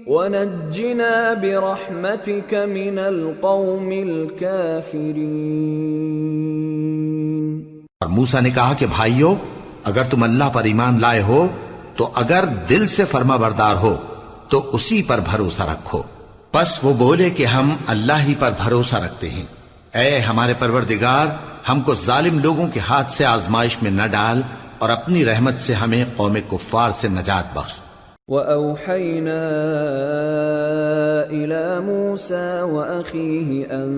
ونجنا برحمتك من القوم الكافرين۔ اور موسیٰ نے کہا کہ بھائیو، اگر تم اللہ پر ایمان لائے ہو تو اگر دل سے فرما بردار ہو تو اسی پر بھروسہ رکھو۔ پس وہ بولے کہ ہم اللہ ہی پر بھروسہ رکھتے ہیں۔ اے ہمارے پروردگار، ہم کو ظالم لوگوں کے ہاتھ سے آزمائش میں نہ ڈال، اور اپنی رحمت سے ہمیں قوم کفار سے نجات بخش۔ وَأَوْحَيْنَا إِلَى مُوسَى وَأَخِيهِ أَن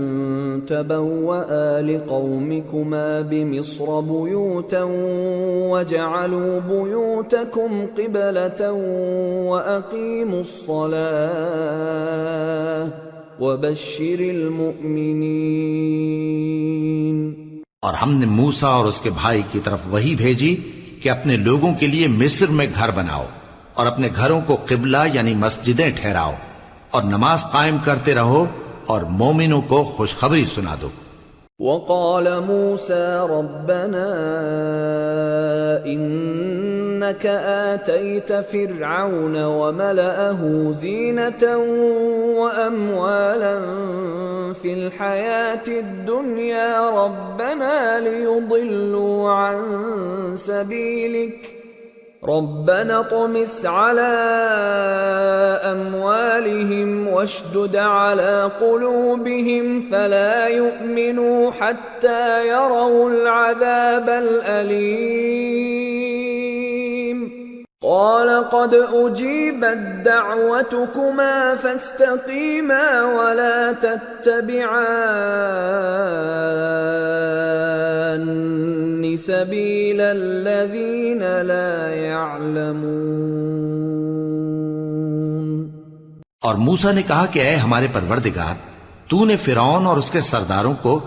تَبَوَّآ لِقَوْمِكُمَا بِمِصْرَ بُيُوتًا وَاجْعَلُوا بُيُوتَكُمْ قِبْلَةً وَأَقِيمُوا الصَّلَاةَ وَبَشِّرِ الْمُؤْمِنِينَ۔ اور ہم نے موسیٰ اور اس کے بھائی کی طرف وحی بھیجی کہ اپنے لوگوں کے لیے مصر میں گھر بناؤ، اور اپنے گھروں کو قبلہ یعنی مسجدیں ٹھہراؤ، اور نماز قائم کرتے رہو، اور مومنوں کو خوشخبری سنا دو۔ وقال موسى ربنا إنك آتيت فرعون وملأه زينة وأموالا في الحياة الدنيا ربنا ليضلوا عن سبيلك ربنا اطمس على أموالهم واشدد على قلوبهم فلا يؤمنوا حتى يروا العذاب الأليم قال قد أجيبت دعوتكما فاستقيما ولا تتبعان سبيل الذين لا يعلمون۔ اور موسیٰ نے کہا کہ اے ہمارے پروردگار، تو نے فرعون اور اس کے سرداروں کو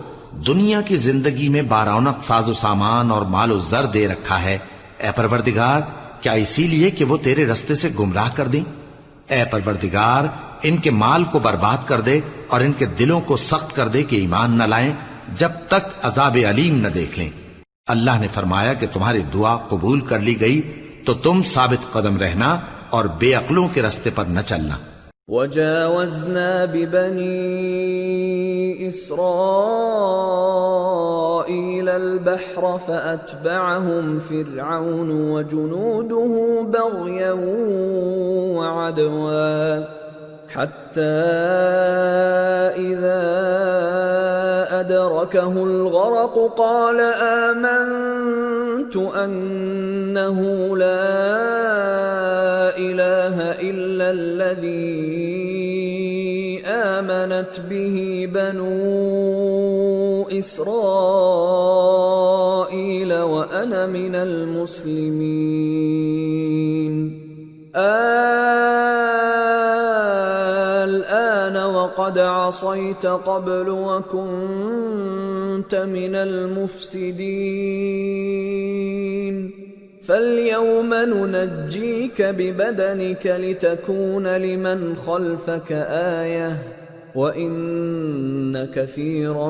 دنیا کی زندگی میں بارونق ساز و سامان اور مال و زر دے رکھا ہے، اے پروردگار کیا اسی لیے کہ وہ تیرے رستے سے گمراہ کر دیں؟ اے پروردگار ان کے مال کو برباد کر دے اور ان کے دلوں کو سخت کر دے کہ ایمان نہ لائیں جب تک عذاب علیم نہ دیکھ لیں۔ اللہ نے فرمایا کہ تمہاری دعا قبول کر لی گئی تو تم ثابت قدم رہنا اور بے عقلوں کے رستے پر نہ چلنا۔ وَجَاوَزْنَا بِبَنِي إِسْرَائِيلَ الْبَحْرَ فَأَتْبَعَهُمْ فِرْعَوْنُ وَجُنُودُهُ بَغْيًا وَعَدْوًا حَتَّى إِذَا أَدْرَكَهُ الْغَرَقُ قَالَ آمَنْتُ أَنَّهُ لَا إِلَهَ إِلَّا الَّذِي آمنت به بنو إسرائيل وأنا من المسلمين الآن وقد عصيت قبل وكنت من المفسدين فاليوم ننجيك ببدنك لتكون لمن خلفك آية وإن كثيرا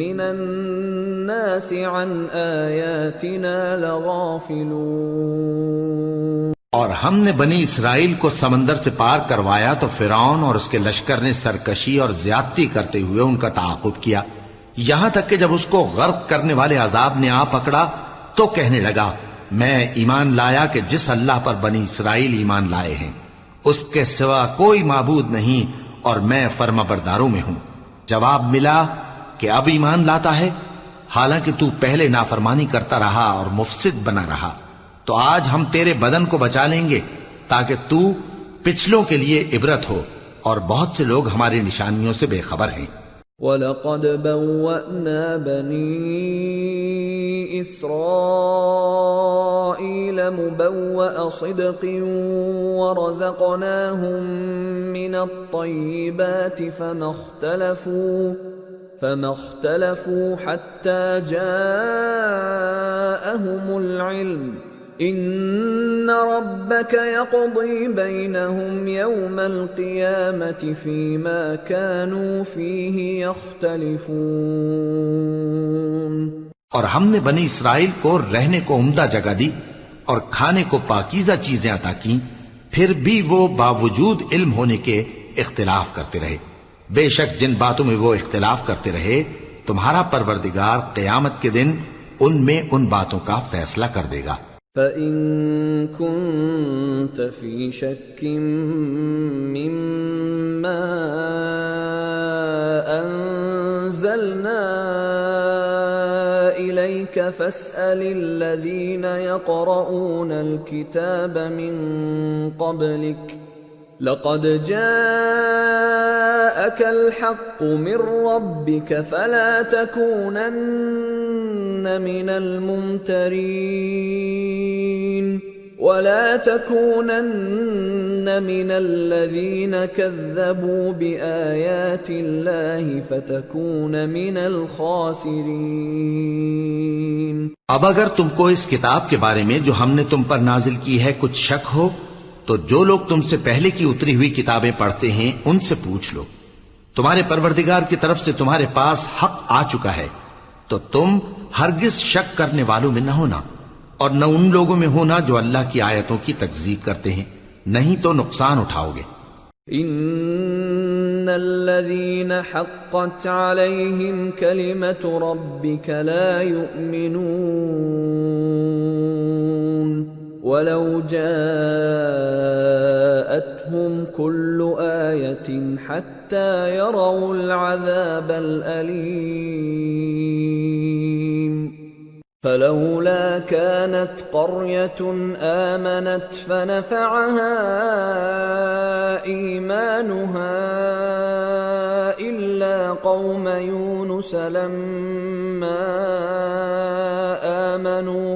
من الناس عن آياتنا لغافلون۔ اور ہم نے بنی اسرائیل کو سمندر سے پار کروایا تو فرعون اور اس کے لشکر نے سرکشی اور زیادتی کرتے ہوئے ان کا تعاقب کیا، یہاں تک کہ جب اس کو غرق کرنے والے عذاب نے آ پکڑا تو کہنے لگا میں ایمان لایا کہ جس اللہ پر بنی اسرائیل ایمان لائے ہیں اس کے سوا کوئی معبود نہیں اور میں فرما برداروں میں ہوں۔ جواب ملا کہ اب ایمان لاتا ہے حالانکہ تو پہلے نافرمانی کرتا رہا اور مفسد بنا رہا، تو آج ہم تیرے بدن کو بچا لیں گے تاکہ تو پچھلوں کے لیے عبرت ہو، اور بہت سے لوگ ہماری نشانیوں سے بے خبر ہیں۔ وَلَقَدْ بَوَّأْنَا بَنِي إِسْرَائِيلَ مُبَوَّأَ صِدْقٍ وَرَزَقْنَاهُم مِّنَ الطَّيِّبَاتِ فَمَا اخْتَلَفُوا حَتَّى جَاءَهُمُ الْعِلْمُ إِنَّ رَبَّكَ يَقْضِي بَيْنَهُمْ يَوْمَ الْقِيَامَةِ فِيمَا كَانُوا فِيهِ يَخْتَلِفُونَ۔ اور ہم نے بنی اسرائیل کو رہنے کو عمدہ جگہ دی اور کھانے کو پاکیزہ چیزیں عطا کیں، پھر بھی وہ باوجود علم ہونے کے اختلاف کرتے رہے۔ بے شک جن باتوں میں وہ اختلاف کرتے رہے تمہارا پروردگار قیامت کے دن ان میں ان باتوں کا فیصلہ کر دے گا۔ فَإِن كُنتَ فِي شَكٍّ مِّمَّا أَنزَلْنَا إِلَيْكَ فَاسْأَلِ الَّذِينَ يَقْرَؤُونَ الْكِتَابَ مِن قَبْلِكَ لَقَدْ جَاءَكَ الْحَقُّ مِن رَّبِّكَ فَلَا تَكُونَنَّ مِنَ الْمُمْتَرِينَ وَلَا تَكُونَنَّ مِنَ الَّذِينَ كَذَّبُوا بِآيَاتِ اللَّهِ فَتَكُونَ مِنَ الْخَاسِرِينَ۔ اب اگر تم کو اس کتاب کے بارے میں جو ہم نے تم پر نازل کی ہے کچھ شک ہو تو جو لوگ تم سے پہلے کی اتری ہوئی کتابیں پڑھتے ہیں ان سے پوچھ لو، تمہارے پروردگار کی طرف سے تمہارے پاس حق آ چکا ہے تو تم ہرگز شک کرنے والوں میں نہ ہونا، اور نہ ان لوگوں میں ہونا جو اللہ کی آیتوں کی تکذیب کرتے ہیں، نہیں تو نقصان اٹھاؤ گے۔ ان الذين حقت عليهم كلمة ربك لا يؤمنون ولو جاءتهم كل آية حتى يروا العذاب الأليم فلولا كانت قرية آمنت فنفعها إيمانها إلا قوم يونس لما آمنوا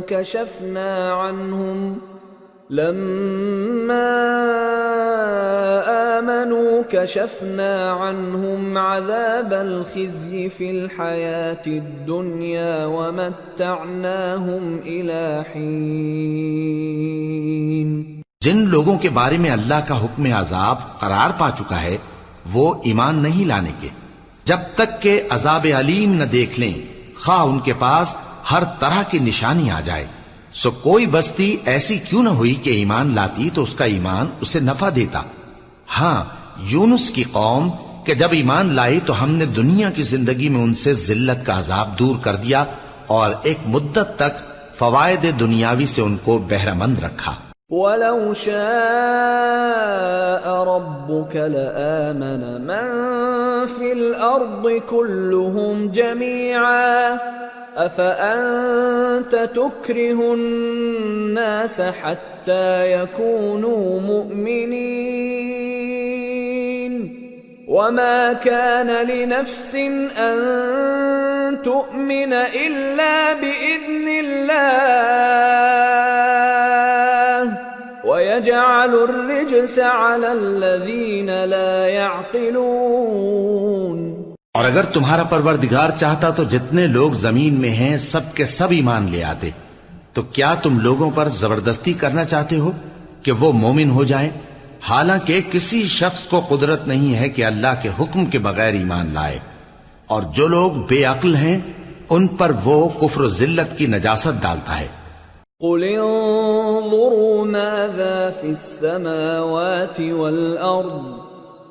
كشفنا عنهم عذاب الخزي في الحياة الدنيا ومتعناهم إلى حين۔ جن لوگوں کے بارے میں اللہ کا حکم عذاب قرار پا چکا ہے وہ ایمان نہیں لانے کے جب تک کہ عذاب علیم نہ دیکھ لیں، خواہ ان کے پاس ہر طرح کی نشانی آ جائے۔ سو کوئی بستی ایسی کیوں نہ ہوئی کہ ایمان لاتی تو اس کا ایمان اسے نفع دیتا۔ ہاں، یونس کی قوم کہ جب ایمان لائی تو ہم نے دنیا کی زندگی میں ان سے ذلت کا عذاب دور کر دیا اور ایک مدت تک فوائد دنیاوی سے ان کو بہرہ مند رکھا۔ وَلَوْ شَاءَ رَبُّكَ لَآمَنَ مَن فِي الْأَرْضِ كُلُّهُمْ جَمِيعًا أَفَأَنْتَ تُكْرِهُ النَّاسَ حَتَّى يَكُونُوا مُؤْمِنِينَ وما كان لنفس أن تؤمن إلا بإذن الله ويجعل الرجس على الذين لا يعقلون۔ اور اگر تمہارا پروردگار چاہتا تو جتنے لوگ زمین میں ہیں سب کے سب ایمان لے آتے، تو کیا تم لوگوں پر زبردستی کرنا چاہتے ہو کہ وہ مومن ہو جائیں؟ حالانکہ کسی شخص کو قدرت نہیں ہے کہ اللہ کے حکم کے بغیر ایمان لائے، اور جو لوگ بے عقل ہیں ان پر وہ کفر و ذلت کی نجاست ڈالتا ہے۔ قل انظروا ماذا في السماوات والأرض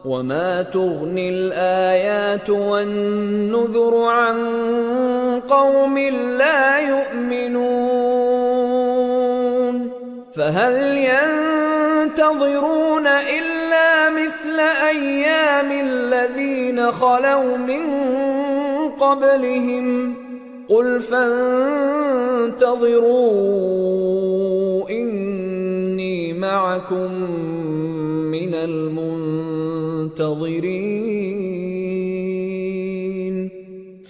وما تغني الآيات والنذر عن قوم لا يؤمنون فهل ينتظرون إلا مثل أيام الذين خلوا من قبلهم قل فانتظروا إني معكم من المنتظرين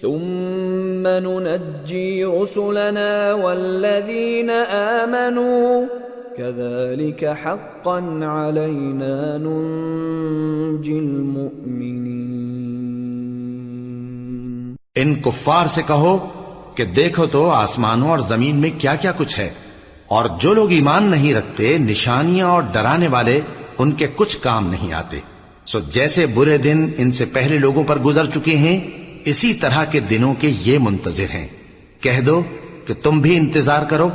ثم ننجي رسلنا والذين آمنوا كذلك حقا علينا ننجي المؤمنين۔ ان کفار سے کہو کہ دیکھو تو آسمانوں اور زمین میں کیا کیا کچھ ہے، اور جو لوگ ایمان نہیں رکھتے نشانیاں اور ڈرانے والے ان کے کچھ کام نہیں آتے، سو جیسے برے دن ان سے پہلے لوگوں پر گزر چکے ہیں اسی طرح کے دنوں کے یہ منتظر ہیں۔ کہہ دو کہ تم بھی انتظار کرو،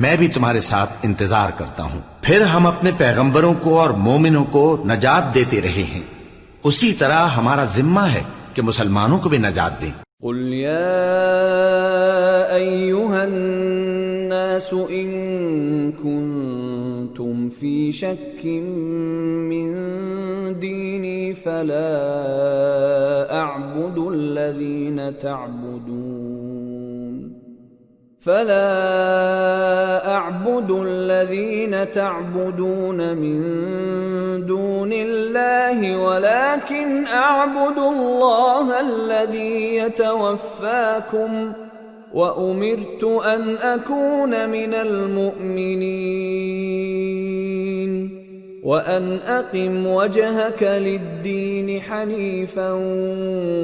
میں بھی تمہارے ساتھ انتظار کرتا ہوں، پھر ہم اپنے پیغمبروں کو اور مومنوں کو نجات دیتے رہے ہیں، اسی طرح ہمارا ذمہ ہے کہ مسلمانوں کو بھی نجات دیں۔ قل يا أيها الناس إن كنتم في شك من ديني فلا أعبد الذين تعبدون من دون الله ولكن أعبد الله الذي يتوفاكم وأمرت أن أكون من المؤمنين وأن أقم وجهك للدين حنيفا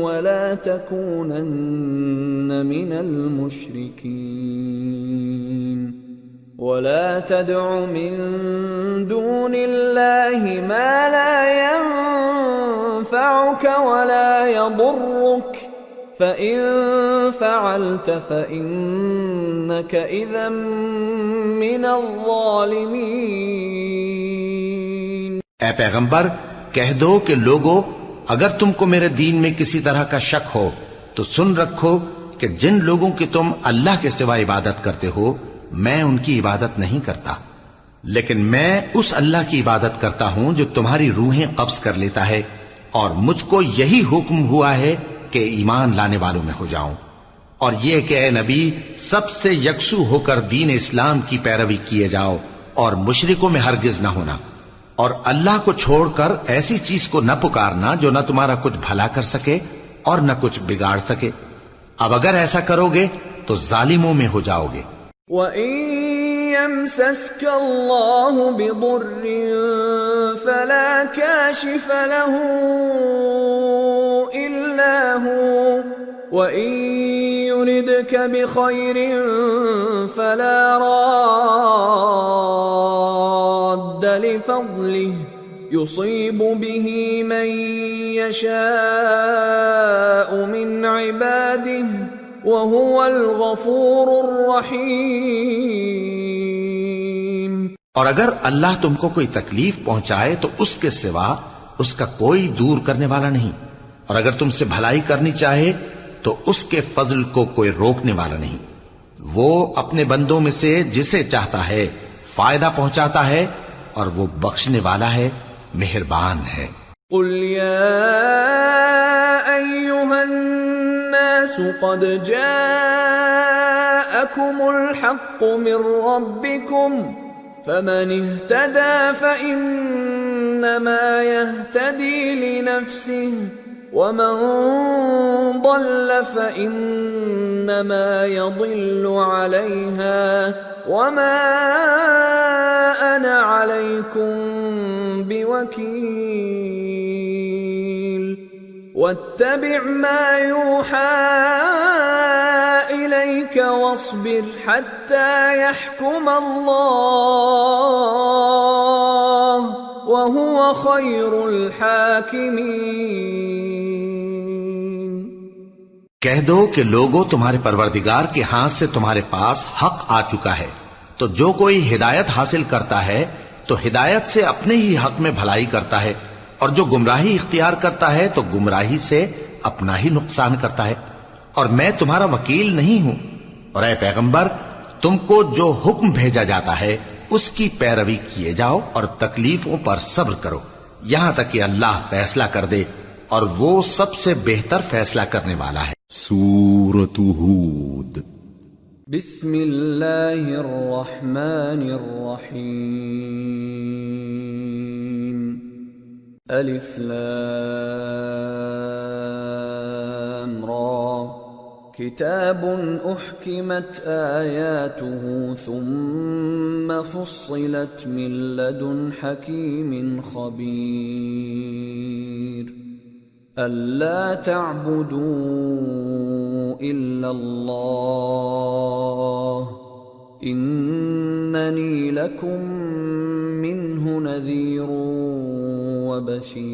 ولا تكونن من المشركين ولا تدع من دون الله ما لا ينفعك ولا يضرك فإن فعلت فإنك إذا من الظالمين۔ اے پیغمبر کہہ دو کہ لوگو اگر تم کو میرے دین میں کسی طرح کا شک ہو تو سن رکھو کہ جن لوگوں کی تم اللہ کے سوا عبادت کرتے ہو میں ان کی عبادت نہیں کرتا، لیکن میں اس اللہ کی عبادت کرتا ہوں جو تمہاری روحیں قبض کر لیتا ہے، اور مجھ کو یہی حکم ہوا ہے کہ ایمان لانے والوں میں ہو جاؤں، اور یہ کہ اے نبی سب سے یکسو ہو کر دین اسلام کی پیروی کیے جاؤ اور مشرکوں میں ہرگز نہ ہونا، اور اللہ کو چھوڑ کر ایسی چیز کو نہ پکارنا جو نہ تمہارا کچھ بھلا کر سکے اور نہ کچھ بگاڑ سکے، اب اگر ایسا کرو گے تو ظالموں میں ہو جاؤ گے۔ وَإِن يَمْسَسْكَ اللَّهُ بِضُرٍّ فَلَا كَاشِفَ لَهُ إِلَّا هُوَ وَإِن يُرِدْكَ بِخَيْرٍ فَلَا رَادَّ لِفَضْلِهِ يُصِيبُ بِهِ مَن يَشَاءُ مِنْ عِبَادِهِ وَهُوَ الْغَفُورُ الرَّحِيمُ۔ اور اگر اللہ تم کو کوئی تکلیف پہنچائے تو اس کے سوا اس کا کوئی دور کرنے والا نہیں، اور اگر تم سے بھلائی کرنی چاہے تو اس کے فضل کو کوئی روکنے والا نہیں، وہ اپنے بندوں میں سے جسے چاہتا ہے فائدہ پہنچاتا ہے اور وہ بخشنے والا ہے، مہربان ہے۔ قل يا أيها الناس قد جاءكم الحق من ربكم فمن اهتدى فإن فإنما يهتدي لنفسه ومن ضل فإنما يضل عليها وما أنا عليكم بوكيل واتبع ما يوحى إليك واصبر حتى يحكم الله وهو خير الحاكمين۔ کہہ دو کہ لوگوں، تمہارے پروردگار کے ہاتھ سے تمہارے پاس حق آ چکا ہے، تو جو کوئی ہدایت حاصل کرتا ہے تو ہدایت سے اپنے ہی حق میں بھلائی کرتا ہے، اور جو گمراہی اختیار کرتا ہے تو گمراہی سے اپنا ہی نقصان کرتا ہے، اور میں تمہارا وکیل نہیں ہوں۔ اور اے پیغمبر، تم کو جو حکم بھیجا جاتا ہے اس کی پیروی کیے جاؤ اور تکلیفوں پر صبر کرو یہاں تک کہ اللہ فیصلہ کر دے، اور وہ سب سے بہتر فیصلہ کرنے والا ہے۔ سورة ہود۔ بسم اللہ الرحمن الرحیم۔ الف لام را کتاب احکمت آیاته ثم فصلت من لدن حکیم خبیر أَلَّا تَعْبُدُوا إِلَّا اللَّهَ إِنَّنِي لَكُمْ مِنْهُ نَذِيرٌ وَبَشِيرٌ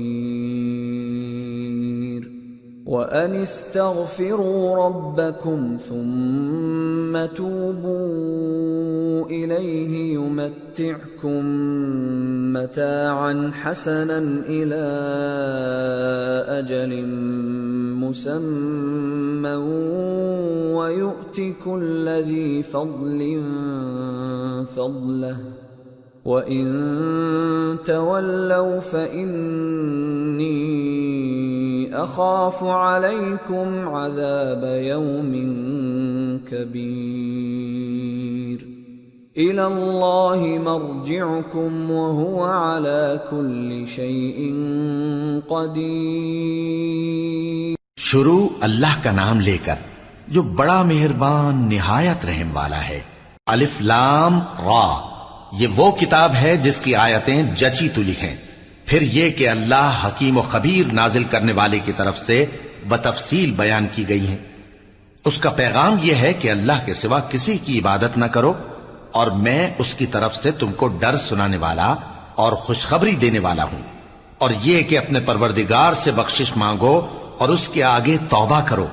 وَأَنِ اسْتَغْفِرُوا رَبَّكُمْ ثُمَّ تُوبُوا إِلَيْهِ يُمَتِّعْكُمْ مَتَاعًا حَسَنًا إِلَى أَجَلٍ مُّسَمًّى وَيُؤْتِ كُلَّ ذِي فَضْلٍ فَضْلَهُ وَإِن تَوَلَّوْا فَإِنِّي أَخَافُ عَلَيْكُمْ عَذَابَ يَوْمٍ كَبِيرٍ إِلَى اللَّهِ مَرْجِعُكُمْ وَهُوَ عَلَى كُلِّ شَيْءٍ قَدِيرٌ۔ شروع اللہ کا نام لے کر جو بڑا مہربان نہایت رحم والا ہے۔ الف لام را، یہ وہ کتاب ہے جس کی آیتیں جچی تلی ہیں، پھر یہ کہ اللہ حکیم و خبیر نازل کرنے والے کی طرف سے بتفصیل بیان کی گئی ہیں۔ اس کا پیغام یہ ہے کہ اللہ کے سوا کسی کی عبادت نہ کرو، اور میں اس کی طرف سے تم کو ڈر سنانے والا اور خوشخبری دینے والا ہوں، اور یہ کہ اپنے پروردگار سے بخشش مانگو اور اس کے آگے توبہ کرو،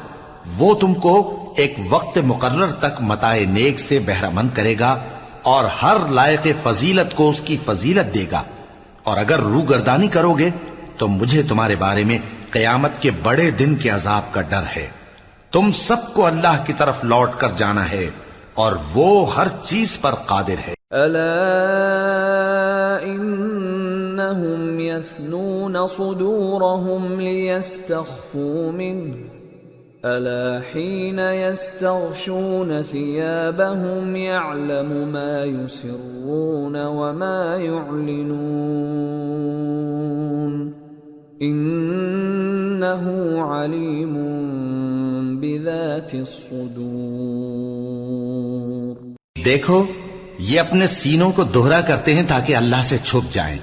وہ تم کو ایک وقت مقرر تک متاع نیک سے بہرہ مند کرے گا، اور ہر لائق فضیلت کو اس کی فضیلت دے گا، اور اگر روگردانی کرو گے تو مجھے تمہارے بارے میں قیامت کے بڑے دن کے عذاب کا ڈر ہے۔ تم سب کو اللہ کی طرف لوٹ کر جانا ہے، اور وہ ہر چیز پر قادر ہے۔ الا انہم یثنون صدورہم لیستخفوا منہ الا حین یستغشون ثیابہم یعلم ما یسرون وما یعلنون انہ علیم بذات الصدور۔ دیکھو، یہ اپنے سینوں کو دوہرا کرتے ہیں تاکہ اللہ سے چھپ جائیں۔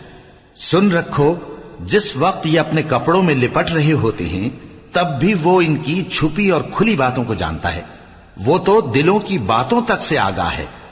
سن رکھو، جس وقت یہ اپنے کپڑوں میں لپٹ رہے ہوتے ہیں تب بھی وہ ان کی چھپی اور کھلی باتوں کو جانتا ہے، وہ تو دلوں کی باتوں تک سے آگاہ ہے۔